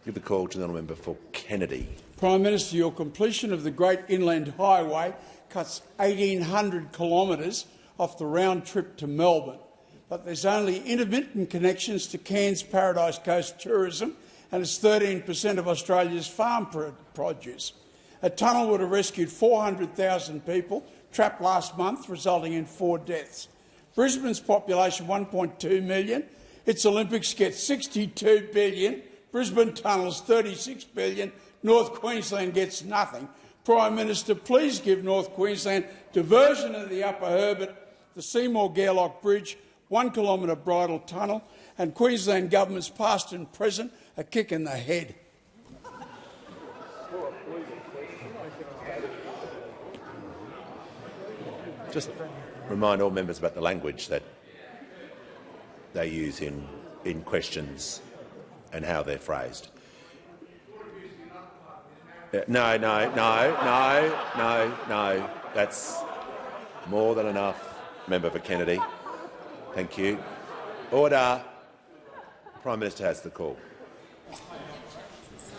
Give the call to the member for Kennedy. Prime Minister, your completion of the Great Inland Highway cuts 1,800 kilometres off the round trip to Melbourne, but there's only intermittent connections to Cairns Paradise Coast tourism, and it's 13% of Australia's farm produce. A tunnel would have rescued 400,000 people trapped last month, resulting in 4 deaths. Brisbane's population 1.2 million. Its Olympics get 62 billion. Brisbane tunnels 36 billion. North Queensland gets nothing. Prime Minister, please give North Queensland diversion of the Upper Herbert, the Seymour-Gairloch Bridge, 1 kilometre bridle tunnel, and Queensland governments past and present a kick in the head. Just remind all members about the language that they use in questions and how they're phrased. No. That's more than enough, Member for Kennedy. Thank you. Order. The Prime Minister has the call.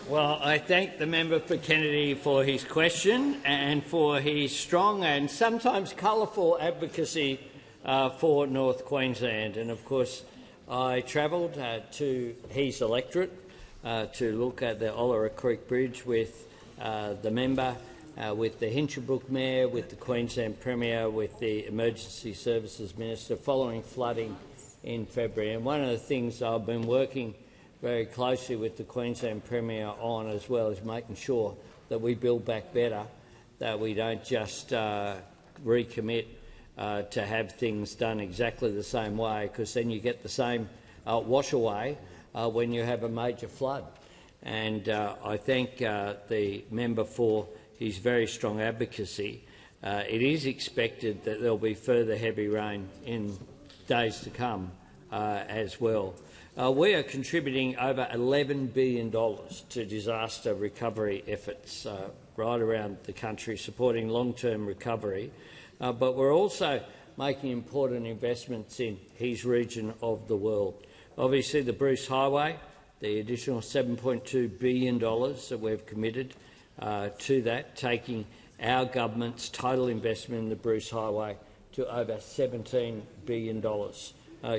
Well, I thank the member for Kennedy for his question and for his strong and sometimes colourful advocacy for North Queensland. And of course, I travelled to his electorate to look at the Olera Creek Bridge with the member, with the Hinchinbrook Mayor, with the Queensland Premier, with the Emergency Services Minister following flooding in February. And one of the things I've been working very closely with the Queensland Premier on as well is making sure that we build back better, that we don't just recommit to have things done exactly the same way, because then you get the same wash away when you have a major flood. And I thank the member for his very strong advocacy. It is expected that there will be further heavy rain in days to come as well. We are contributing over $11 billion to disaster recovery efforts right around the country, supporting long-term recovery. But we're also making important investments in his region of the world. Obviously, the Bruce Highway, the additional $7.2 billion that we've committed to that, taking our government's total investment in the Bruce Highway to over $17 billion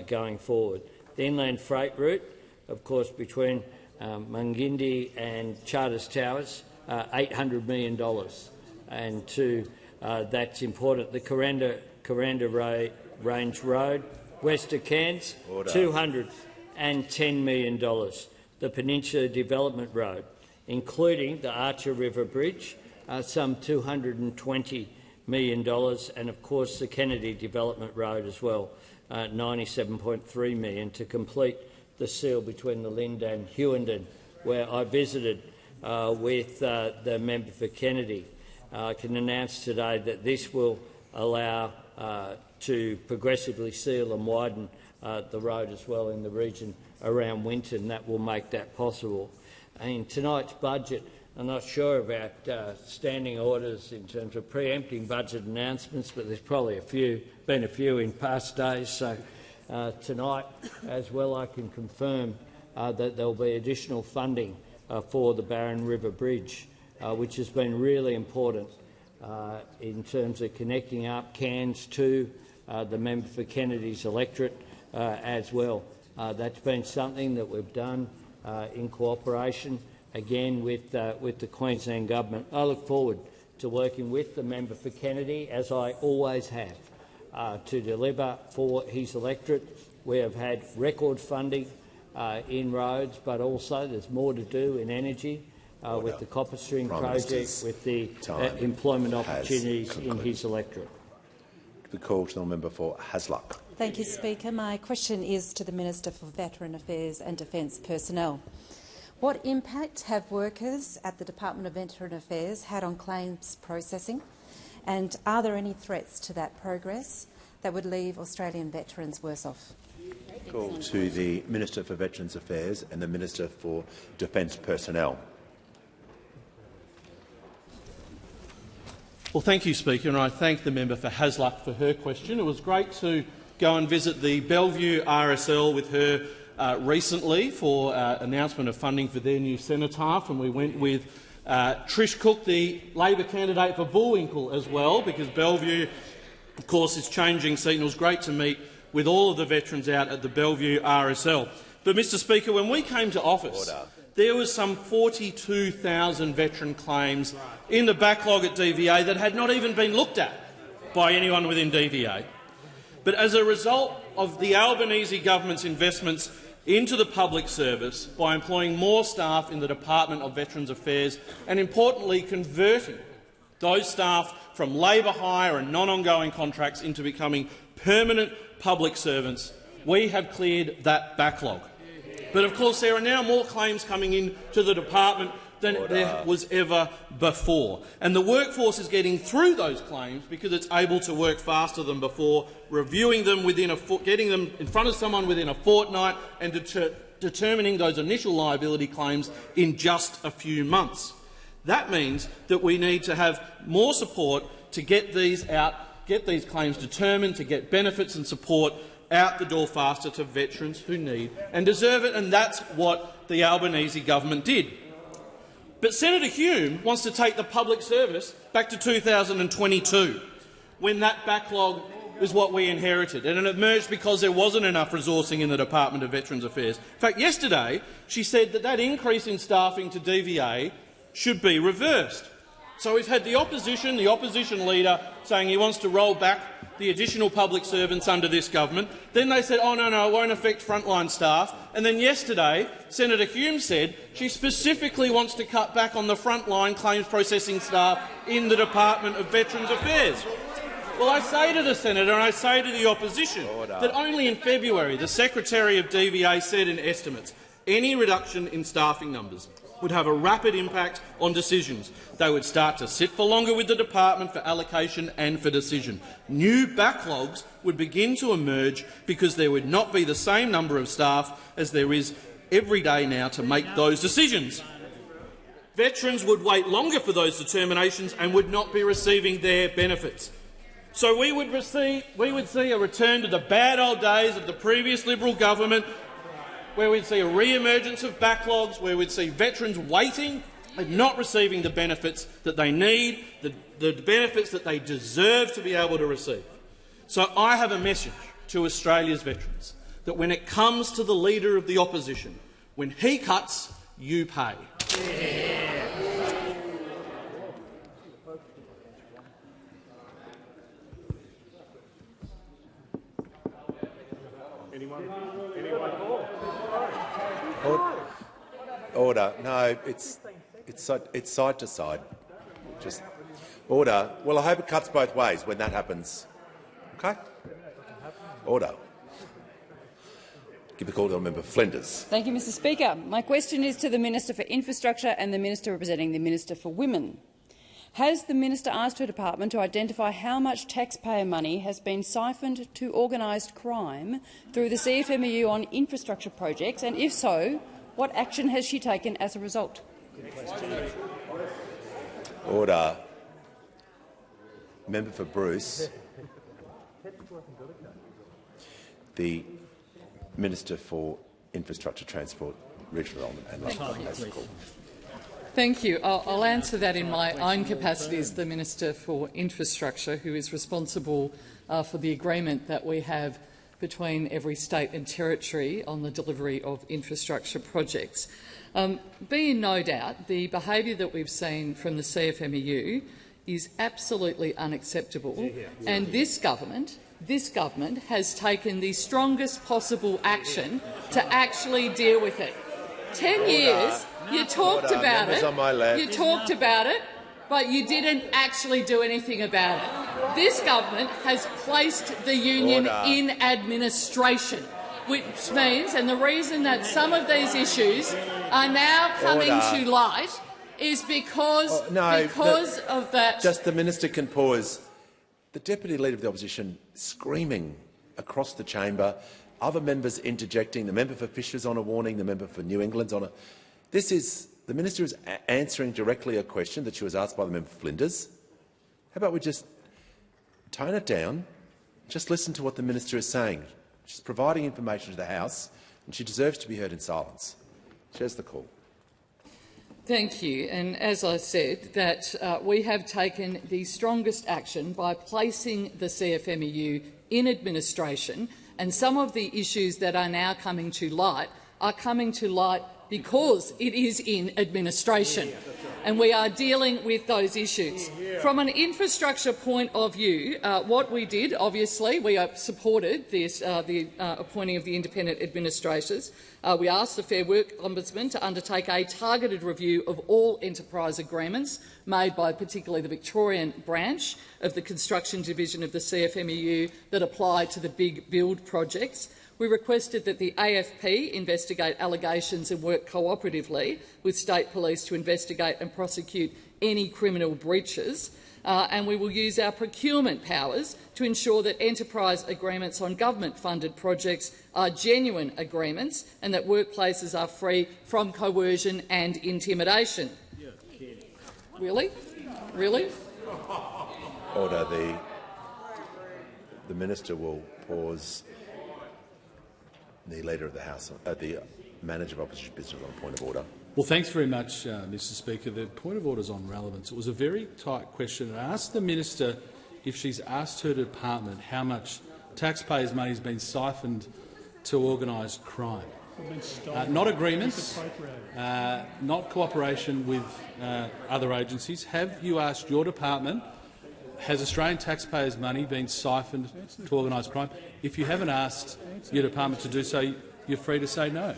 going forward. The inland freight route, of course, between Mungindi and Charters Towers, $800 million. And that's important. The Coranda Range Road, west of Cairns, $210 million. The Peninsula Development Road, including the Archer River Bridge, some $220 million. And, of course, the Kennedy Development Road as well, $97.3 million to complete the seal between the Lynd and Hughenden, where I visited with the member for Kennedy. I can announce today that this will allow to progressively seal and widen the road as well in the region around Winton. That will make that possible. In tonight's budget, I'm not sure about standing orders in terms of preempting budget announcements, but there's probably been a few in past days. So tonight, as well, I can confirm that there will be additional funding for the Barron River Bridge, which has been really important in terms of connecting up Cairns to the member for Kennedy's electorate as well. That's been something that we've done in cooperation, again, with the Queensland Government. I look forward to working with the member for Kennedy, as I always have, to deliver for his electorate. We have had record funding in roads, but also there's more to do in energy with the Copper String project, with the employment opportunities in his electorate. The call to the member for Hasluck. Thank you, Speaker. My question is to the Minister for Veteran Affairs and Defence Personnel. What impact have workers at the Department of Veteran Affairs had on claims processing, and are there any threats to that progress that would leave Australian veterans worse off? Call to the Minister for Veterans Affairs and the Minister for Defence Personnel. Well, thank you, Speaker, and I thank the member for Hasluck for her question. It was great to go and visit the Bellevue RSL with her recently for announcement of funding for their new cenotaph, and we went with Trish Cook, the Labor candidate for Bullwinkle, as well, because Bellevue, of course, is changing seat, and it was great to meet with all of the veterans out at the Bellevue RSL. But, Mr Speaker, when we came to office, there was some 42,000 veteran claims in the backlog at DVA that had not even been looked at by anyone within DVA. But as a result of the Albanese government's investments into the public service by employing more staff in the Department of Veterans Affairs and, importantly, converting those staff from labour hire and non-ongoing contracts into becoming permanent public servants. We have cleared that backlog. But of course there are now more claims coming in to the department than there was ever before. And the workforce is getting through those claims because it's able to work faster than before, reviewing them getting them in front of someone within a fortnight and determining those initial liability claims in just a few months. That means that we need to have more support to get these out, get these claims determined, to get benefits and support out the door faster to veterans who need and deserve it, and that's what the Albanese government did. But Senator Hume wants to take the public service back to 2022, when that backlog is what we inherited, and it emerged because there wasn't enough resourcing in the Department of Veterans Affairs. In fact, yesterday she said that that increase in staffing to DVA should be reversed. So we've had the opposition leader saying he wants to roll back the additional public servants under this government. Then they said, oh, no, it won't affect frontline staff. And then yesterday, Senator Hume said she specifically wants to cut back on the frontline claims processing staff in the Department of Veterans Affairs. Well, I say to the Senator and I say to the opposition that only in February the Secretary of DVA said in estimates any reduction in staffing numbers would have a rapid impact on decisions. They would start to sit for longer with the department for allocation and for decision. New backlogs would begin to emerge because there would not be the same number of staff as there is every day now to make those decisions. Veterans would wait longer for those determinations and would not be receiving their benefits. So we would see a return to the bad old days of the previous Liberal government, where we'd see a re-emergence of backlogs, where we'd see veterans waiting and not receiving the benefits that they need, the benefits that they deserve to be able to receive. So I have a message to Australia's veterans, that when it comes to the Leader of the Opposition, when he cuts, you pay. Order. No, it's side to side. Just order. Well, I hope it cuts both ways when that happens. Okay. Order. Give the call to the member for Flinders. Thank you, Mr. Speaker. My question is to the Minister for Infrastructure and the Minister representing the Minister for Women. Has the Minister asked her department to identify how much taxpayer money has been siphoned to organised crime through the CFMEU on infrastructure projects, and if so, what action has she taken as a result? Order. Member for Bruce. The Minister for Infrastructure, Transport, Regional Development and Local Government has the call. Thank you. I'll answer that in my own capacity as the Minister for Infrastructure, who is responsible for the agreement that we have between every state and territory on the delivery of infrastructure projects. Be in no doubt, the behaviour that we've seen from the CFMEU is absolutely unacceptable, and this government has taken the strongest possible action to actually deal with it. 10 years, you talked about it, but you didn't actually do anything about it. This government has placed the union in administration, which means, and the reason that some of these issues are now coming to light is because of that. Just the minister can pause. The Deputy Leader of the Opposition screaming across the chamber, other members interjecting, the member for Fisher's on a warning, the member for New England's on a... The minister is answering directly a question that she was asked by the member for Flinders. How about we just tone it down, just listen to what the minister is saying. She's providing information to the House, and she deserves to be heard in silence. She has the call. Thank you. And as I said, that we have taken the strongest action by placing the CFMEU in administration, and some of the issues that are now coming to light are coming to light because it is in administration. and we are dealing with those issues. From an infrastructure point of view, what we did, obviously, we supported this, the appointing of the independent administrators. We asked the Fair Work Ombudsman to undertake a targeted review of all enterprise agreements made by particularly the Victorian branch of the construction division of the CFMEU that apply to the big build projects. We requested that the AFP investigate allegations and work cooperatively with state police to investigate and prosecute any criminal breaches. And we will use our procurement powers to ensure that enterprise agreements on government-funded projects are genuine agreements and that workplaces are free from coercion and intimidation. Really? Really? Order. The minister will pause. The Leader of the House, the Manager of Opposition Business, on a point of order. Well, thanks very much, Mr Speaker. The point of order is on relevance. It was a very tight question. I asked the minister if she's asked her department how much taxpayers' money has been siphoned to organised crime. Not agreements, not cooperation with other agencies. Have you asked your department, has Australian taxpayers' money been siphoned to organised crime? If you haven't asked your department to do so, you're free to say no.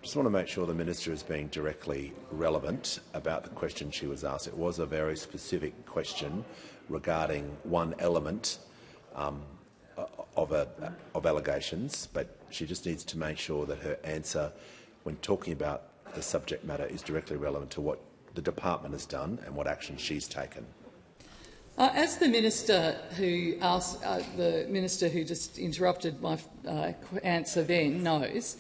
Just want to make sure the minister is being directly relevant about the question she was asked. It was a very specific question regarding one element of allegations, but she just needs to make sure that her answer, when talking about the subject matter, is directly relevant to what the department has done and what action she's taken. As the minister who asked, the minister who just interrupted my answer then knows,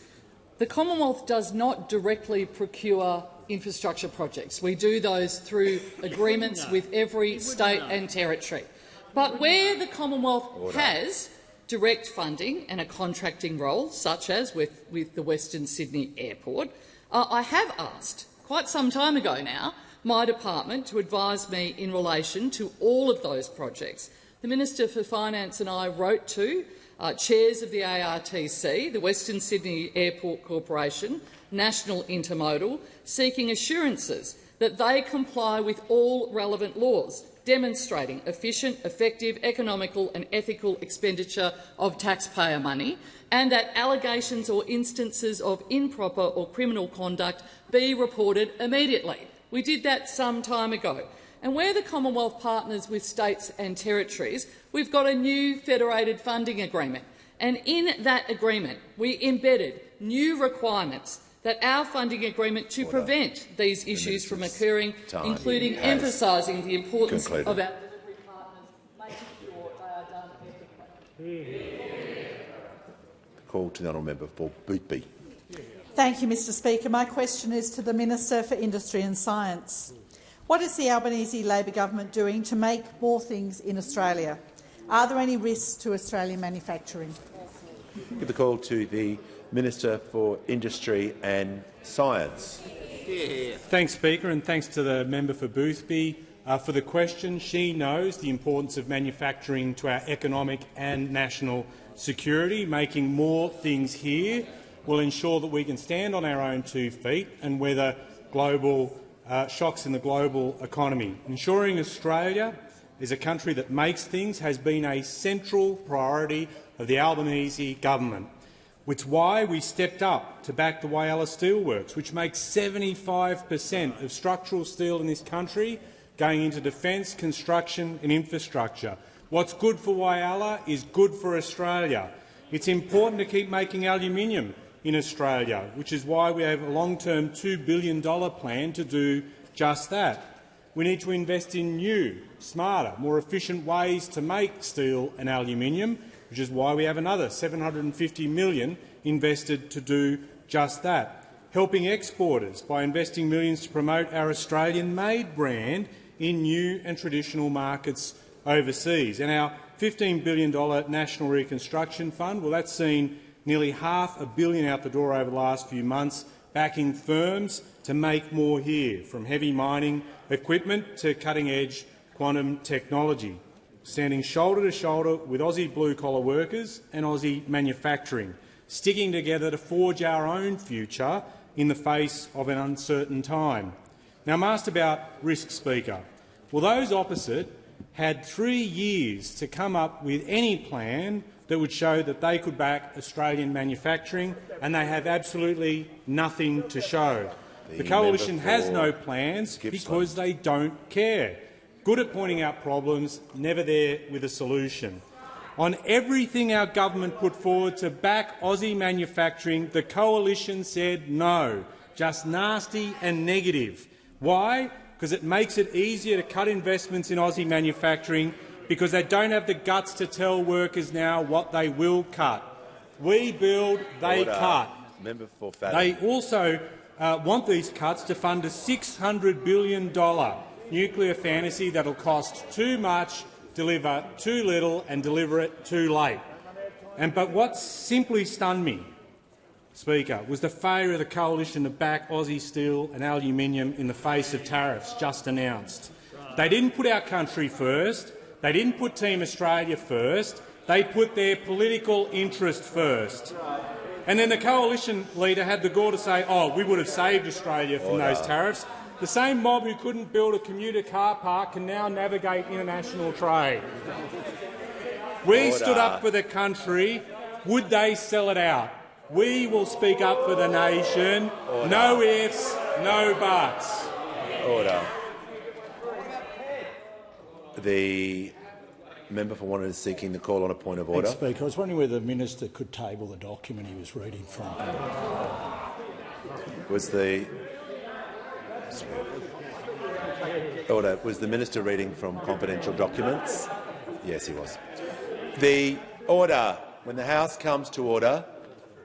the Commonwealth does not directly procure infrastructure projects. We do those through agreements with every state and territory. But where the Commonwealth has direct funding and a contracting role, such as with the Western Sydney Airport, I have asked, quite some time ago now, my department to advise me in relation to all of those projects. The Minister for Finance and I wrote to chairs of the ARTC, the Western Sydney Airport Corporation, National Intermodal, seeking assurances that they comply with all relevant laws, demonstrating efficient, effective, economical and ethical expenditure of taxpayer money, and that allegations or instances of improper or criminal conduct be reported immediately. We did that some time ago. And where the Commonwealth partners with states and territories, we've got a new federated funding agreement. And in that agreement, we embedded new requirements that our funding agreement to prevent these issues from occurring, including emphasising the importance of our delivery partners, making sure they are done ethically. Call to the honourable member for Boothby. Thank you, Mr Speaker. My question is to the Minister for Industry and Science. What is the Albanese Labor government doing to make more things in Australia? Are there any risks to Australian manufacturing? Give the call to the Minister for Industry and Science. Thanks, Speaker, and thanks to the member for Boothby for the question. She knows the importance of manufacturing to our economic and national security. Making more things here will ensure that we can stand on our own 2 feet and weather global shocks in the global economy. Ensuring Australia is a country that makes things has been a central priority of the Albanese government, which is why we stepped up to back the Whyalla Steelworks, which makes 75% of structural steel in this country going into defence, construction and infrastructure. What's good for Whyalla is good for Australia. It's important to keep making aluminium in Australia, which is why we have a long-term $2 billion plan to do just that. We need to invest in new, smarter, more efficient ways to make steel and aluminium, which is why we have another $750 million invested to do just that. Helping exporters by investing millions to promote our Australian-made brand in new and traditional markets overseas. And our $15 billion National Reconstruction Fund, well, that's seen nearly $500 million out the door over the last few months, backing firms to make more here, from heavy mining equipment to cutting-edge quantum technology, standing shoulder to shoulder with Aussie blue-collar workers and Aussie manufacturing, sticking together to forge our own future in the face of an uncertain time. Now, I'm asked about risk, Speaker. Well, those opposite had 3 years to come up with any plan that would show that they could back Australian manufacturing, and they have absolutely nothing to show. The Coalition has no plans because they don't care. Good at pointing out problems, never there with a solution. On everything our government put forward to back Aussie manufacturing, the Coalition said no, just nasty and negative. Why? Because it makes it easier to cut investments in Aussie manufacturing, because they don't have the guts to tell workers now what they will cut. We build, they cut. Member for Fadden. They also want these cuts to fund a $600 billion nuclear fantasy that will cost too much, deliver too little and deliver it too late. But what simply stunned me, Speaker, was the failure of the Coalition to back Aussie steel and aluminium in the face of tariffs just announced. They didn't put our country first. They didn't put Team Australia first. They put their political interest first. And then the Coalition leader had the gall to say, oh, we would have saved Australia from those tariffs. The same mob who couldn't build a commuter car park can now navigate international trade. We stood up for the country. Would they sell it out? We will speak up for the nation. No ifs, no buts. Order. The member for Wannon is seeking the call on a point of order. Thanks, Speaker. I was wondering whether the minister could table the document he was reading from. Was the order? Was the minister reading from confidential documents? Yes, he was. The order. When the House comes to order,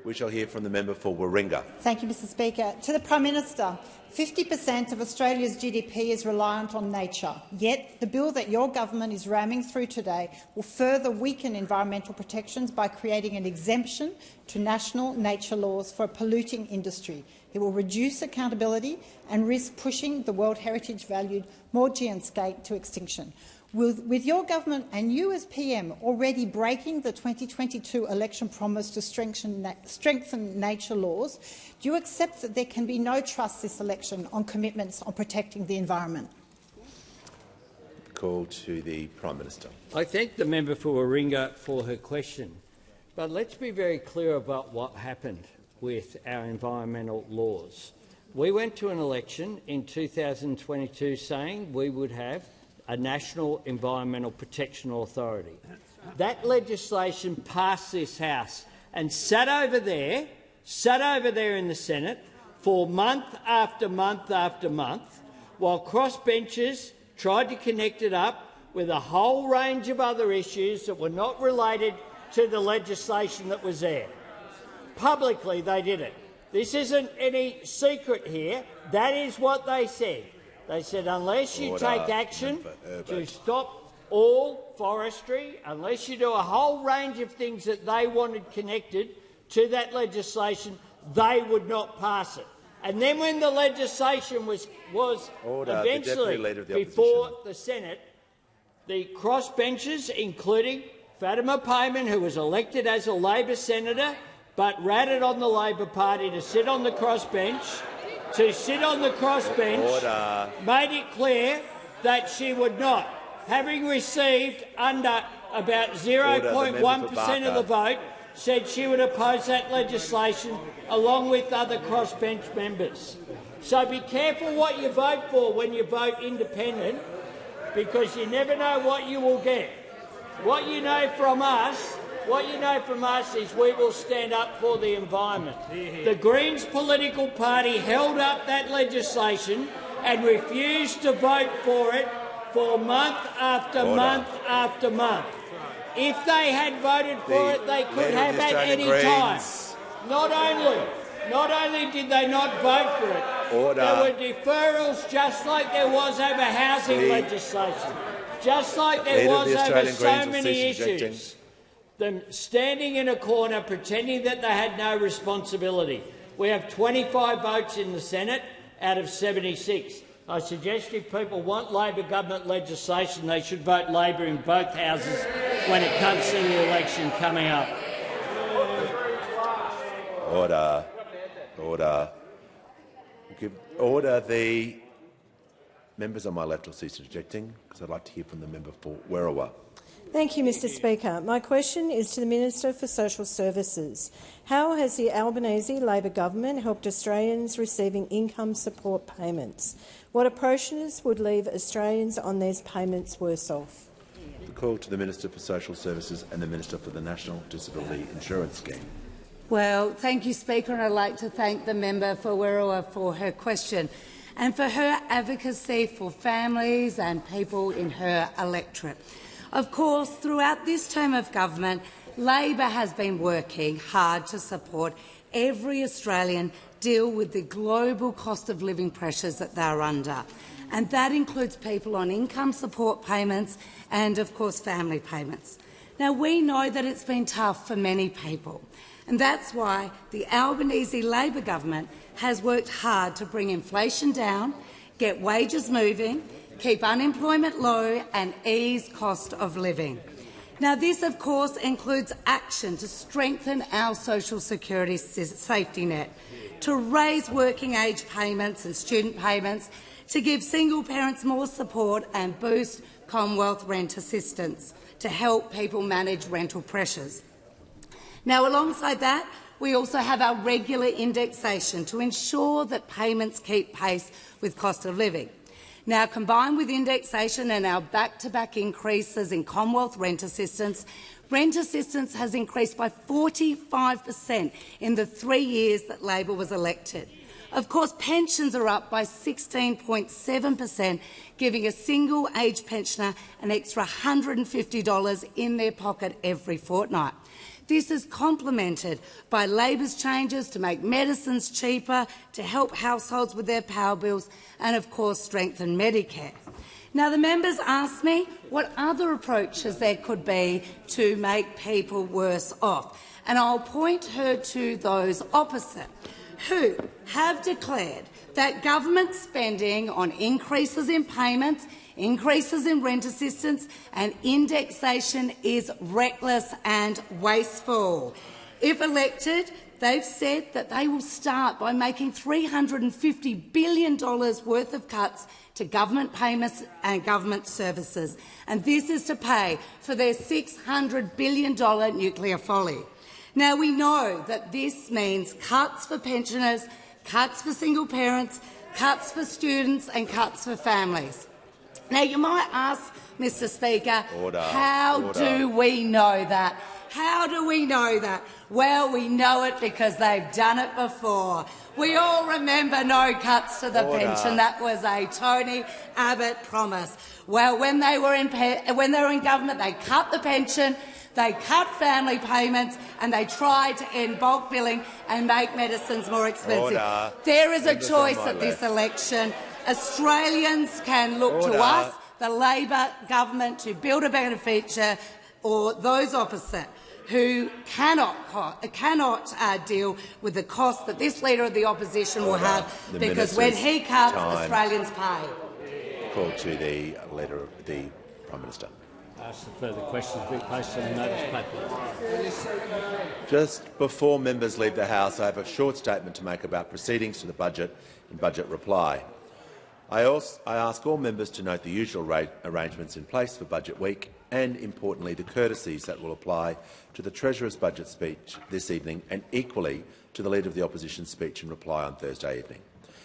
we shall hear from the member for Warringah. Thank you, Mr Speaker. To the Prime Minister, 50% of Australia's GDP is reliant on nature, yet the bill that your government is ramming through today will further weaken environmental protections by creating an exemption to national nature laws for a polluting industry. It will reduce accountability and risk pushing the World Heritage valued Maugean skate to extinction. With your government and you as PM already breaking the 2022 election promise to strengthen nature laws, do you accept that there can be no trust this election on commitments on protecting the environment? Call to the Prime Minister. I thank the member for Warringah for her question, but let's be very clear about what happened with our environmental laws. We went to an election in 2022 saying we would have a National Environmental Protection Authority. That legislation passed this House and sat over there in the Senate for month after month after month, while crossbenchers tried to connect it up with a whole range of other issues that were not related to the legislation that was there. Publicly, they did it. This isn't any secret here. That is what they said. They said unless you take action to stop all forestry, unless you do a whole range of things that they wanted connected to that legislation, they would not pass it. And then when the legislation was eventually before the Senate, the crossbenchers, including Fatima Payman, who was elected as a Labor senator but ratted on the Labor Party to sit on the crossbench, made it clear that she would not. Having received under about 0.1% of the vote, said she would oppose that legislation along with other crossbench members. So be careful what you vote for when you vote independent, because you never know what you will get. What you know from us is we will stand up for the environment. The Greens political party held up that legislation and refused to vote for it for month after month after month. If they had voted for it, they could have at any time. Not only did they not vote for it, there were deferrals just like there was over housing legislation, just like there was over so many issues. Them standing in a corner pretending that they had no responsibility. We have 25 votes in the Senate out of 76. I suggest if people want Labor government legislation, they should vote Labor in both houses when it comes to the election coming up. Order. Order. The Members on my left will cease interjecting, because I'd like to hear from the member for Werriwa. Thank you, Mr Speaker. My question is to the Minister for Social Services. How has the Albanese Labor government helped Australians receiving income support payments? What approaches would leave Australians on these payments worse off? The call to the Minister for Social Services and the Minister for the National Disability Insurance Scheme. Well, thank you, Speaker, and I'd like to thank the member for Werriwa for her question and for her advocacy for families and people in her electorate. Of course, throughout this term of government, Labor has been working hard to support every Australian deal with the global cost of living pressures that they're under, and that includes people on income support payments and, of course, family payments. Now, we know that it's been tough for many people, and that's why the Albanese Labor government has worked hard to bring inflation down, get wages moving, keep unemployment low and ease cost of living. Now, this, of course, includes action to strengthen our social security safety net, to raise working-age payments and student payments, to give single parents more support and boost Commonwealth rent assistance to help people manage rental pressures. Now, alongside that, we also have our regular indexation to ensure that payments keep pace with cost of living. Now, combined with indexation and our back-to-back increases in Commonwealth rent assistance has increased by 45% in the 3 years that Labor was elected. Of course, pensions are up by 16.7%, giving a single-age pensioner an extra $150 in their pocket every fortnight. This is complemented by Labor's changes to make medicines cheaper, to help households with their power bills and, of course, strengthen Medicare. Now, the members asked me what other approaches there could be to make people worse off, and I'll point her to those opposite, who have declared that government spending on increases in payments, increases in rent assistance and indexation is reckless and wasteful. If elected, they've said that they will start by making $350 billion worth of cuts to government payments and government services, and this is to pay for their $600 billion nuclear folly. Now, we know that this means cuts for pensioners, cuts for single parents, cuts for students and cuts for families. Now, you might ask, Mr Speaker, how do we know that? How do we know that? Well, we know it because they've done it before. We all remember no cuts to the pension. That was a Tony Abbott promise. Well, when they were in government, they cut the pension, they cut family payments and they tried to end bulk billing and make medicines more expensive. There is a choice at this election. Australians can look to us, the Labor government, to build a better future, or those opposite who cannot deal with the cost that this Leader of the Opposition will have, because when he cuts, Australians pay. Call to the Leader of the Prime Minister. Ask the further questions be placed on the notice paper. Just before members leave the House, I have a short statement to make about proceedings to the budget in budget reply. I ask all members to note the usual arrangements in place for Budget Week and, importantly, the courtesies that will apply to the Treasurer's budget speech this evening and equally to the Leader of the Opposition's speech and reply on Thursday evening.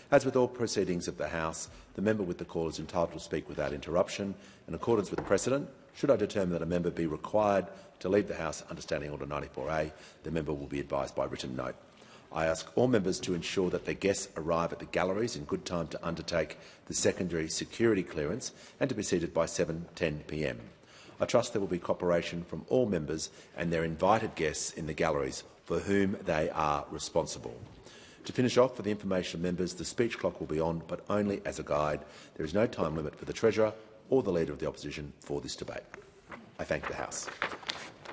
As with all proceedings of the House, the member with the call is entitled to speak without interruption. In accordance with precedent, should I determine that a member be required to leave the House under Standing Order 94A, the member will be advised by written note. I ask all members to ensure that their guests arrive at the galleries in good time to undertake the secondary security clearance and to be seated by 7:10 p.m. I trust there will be cooperation from all members and their invited guests in the galleries for whom they are responsible. To finish off, for the information of members, the speech clock will be on, but only as a guide. There is no time limit for the Treasurer or the Leader of the Opposition for this debate. I thank the House.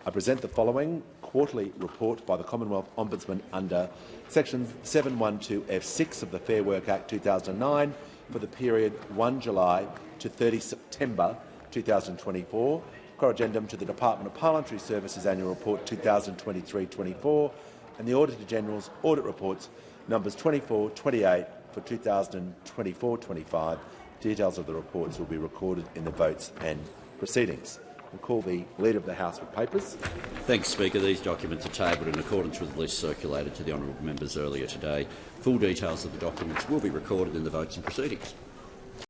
I present the following quarterly report by the Commonwealth Ombudsman under Section 712F6 of the Fair Work Act 2009 for the period 1 July to 30 September 2024, corrigendum to the Department of Parliamentary Services Annual Report 2023-24 and the Auditor General's Audit Reports numbers 24-28 for 2024-25 Details of the reports will be recorded in the votes and proceedings. We'll call the Leader of the House for papers. Thanks, Speaker. These documents are tabled in accordance with the list circulated to the honourable members earlier today. Full details of the documents will be recorded in the votes and proceedings.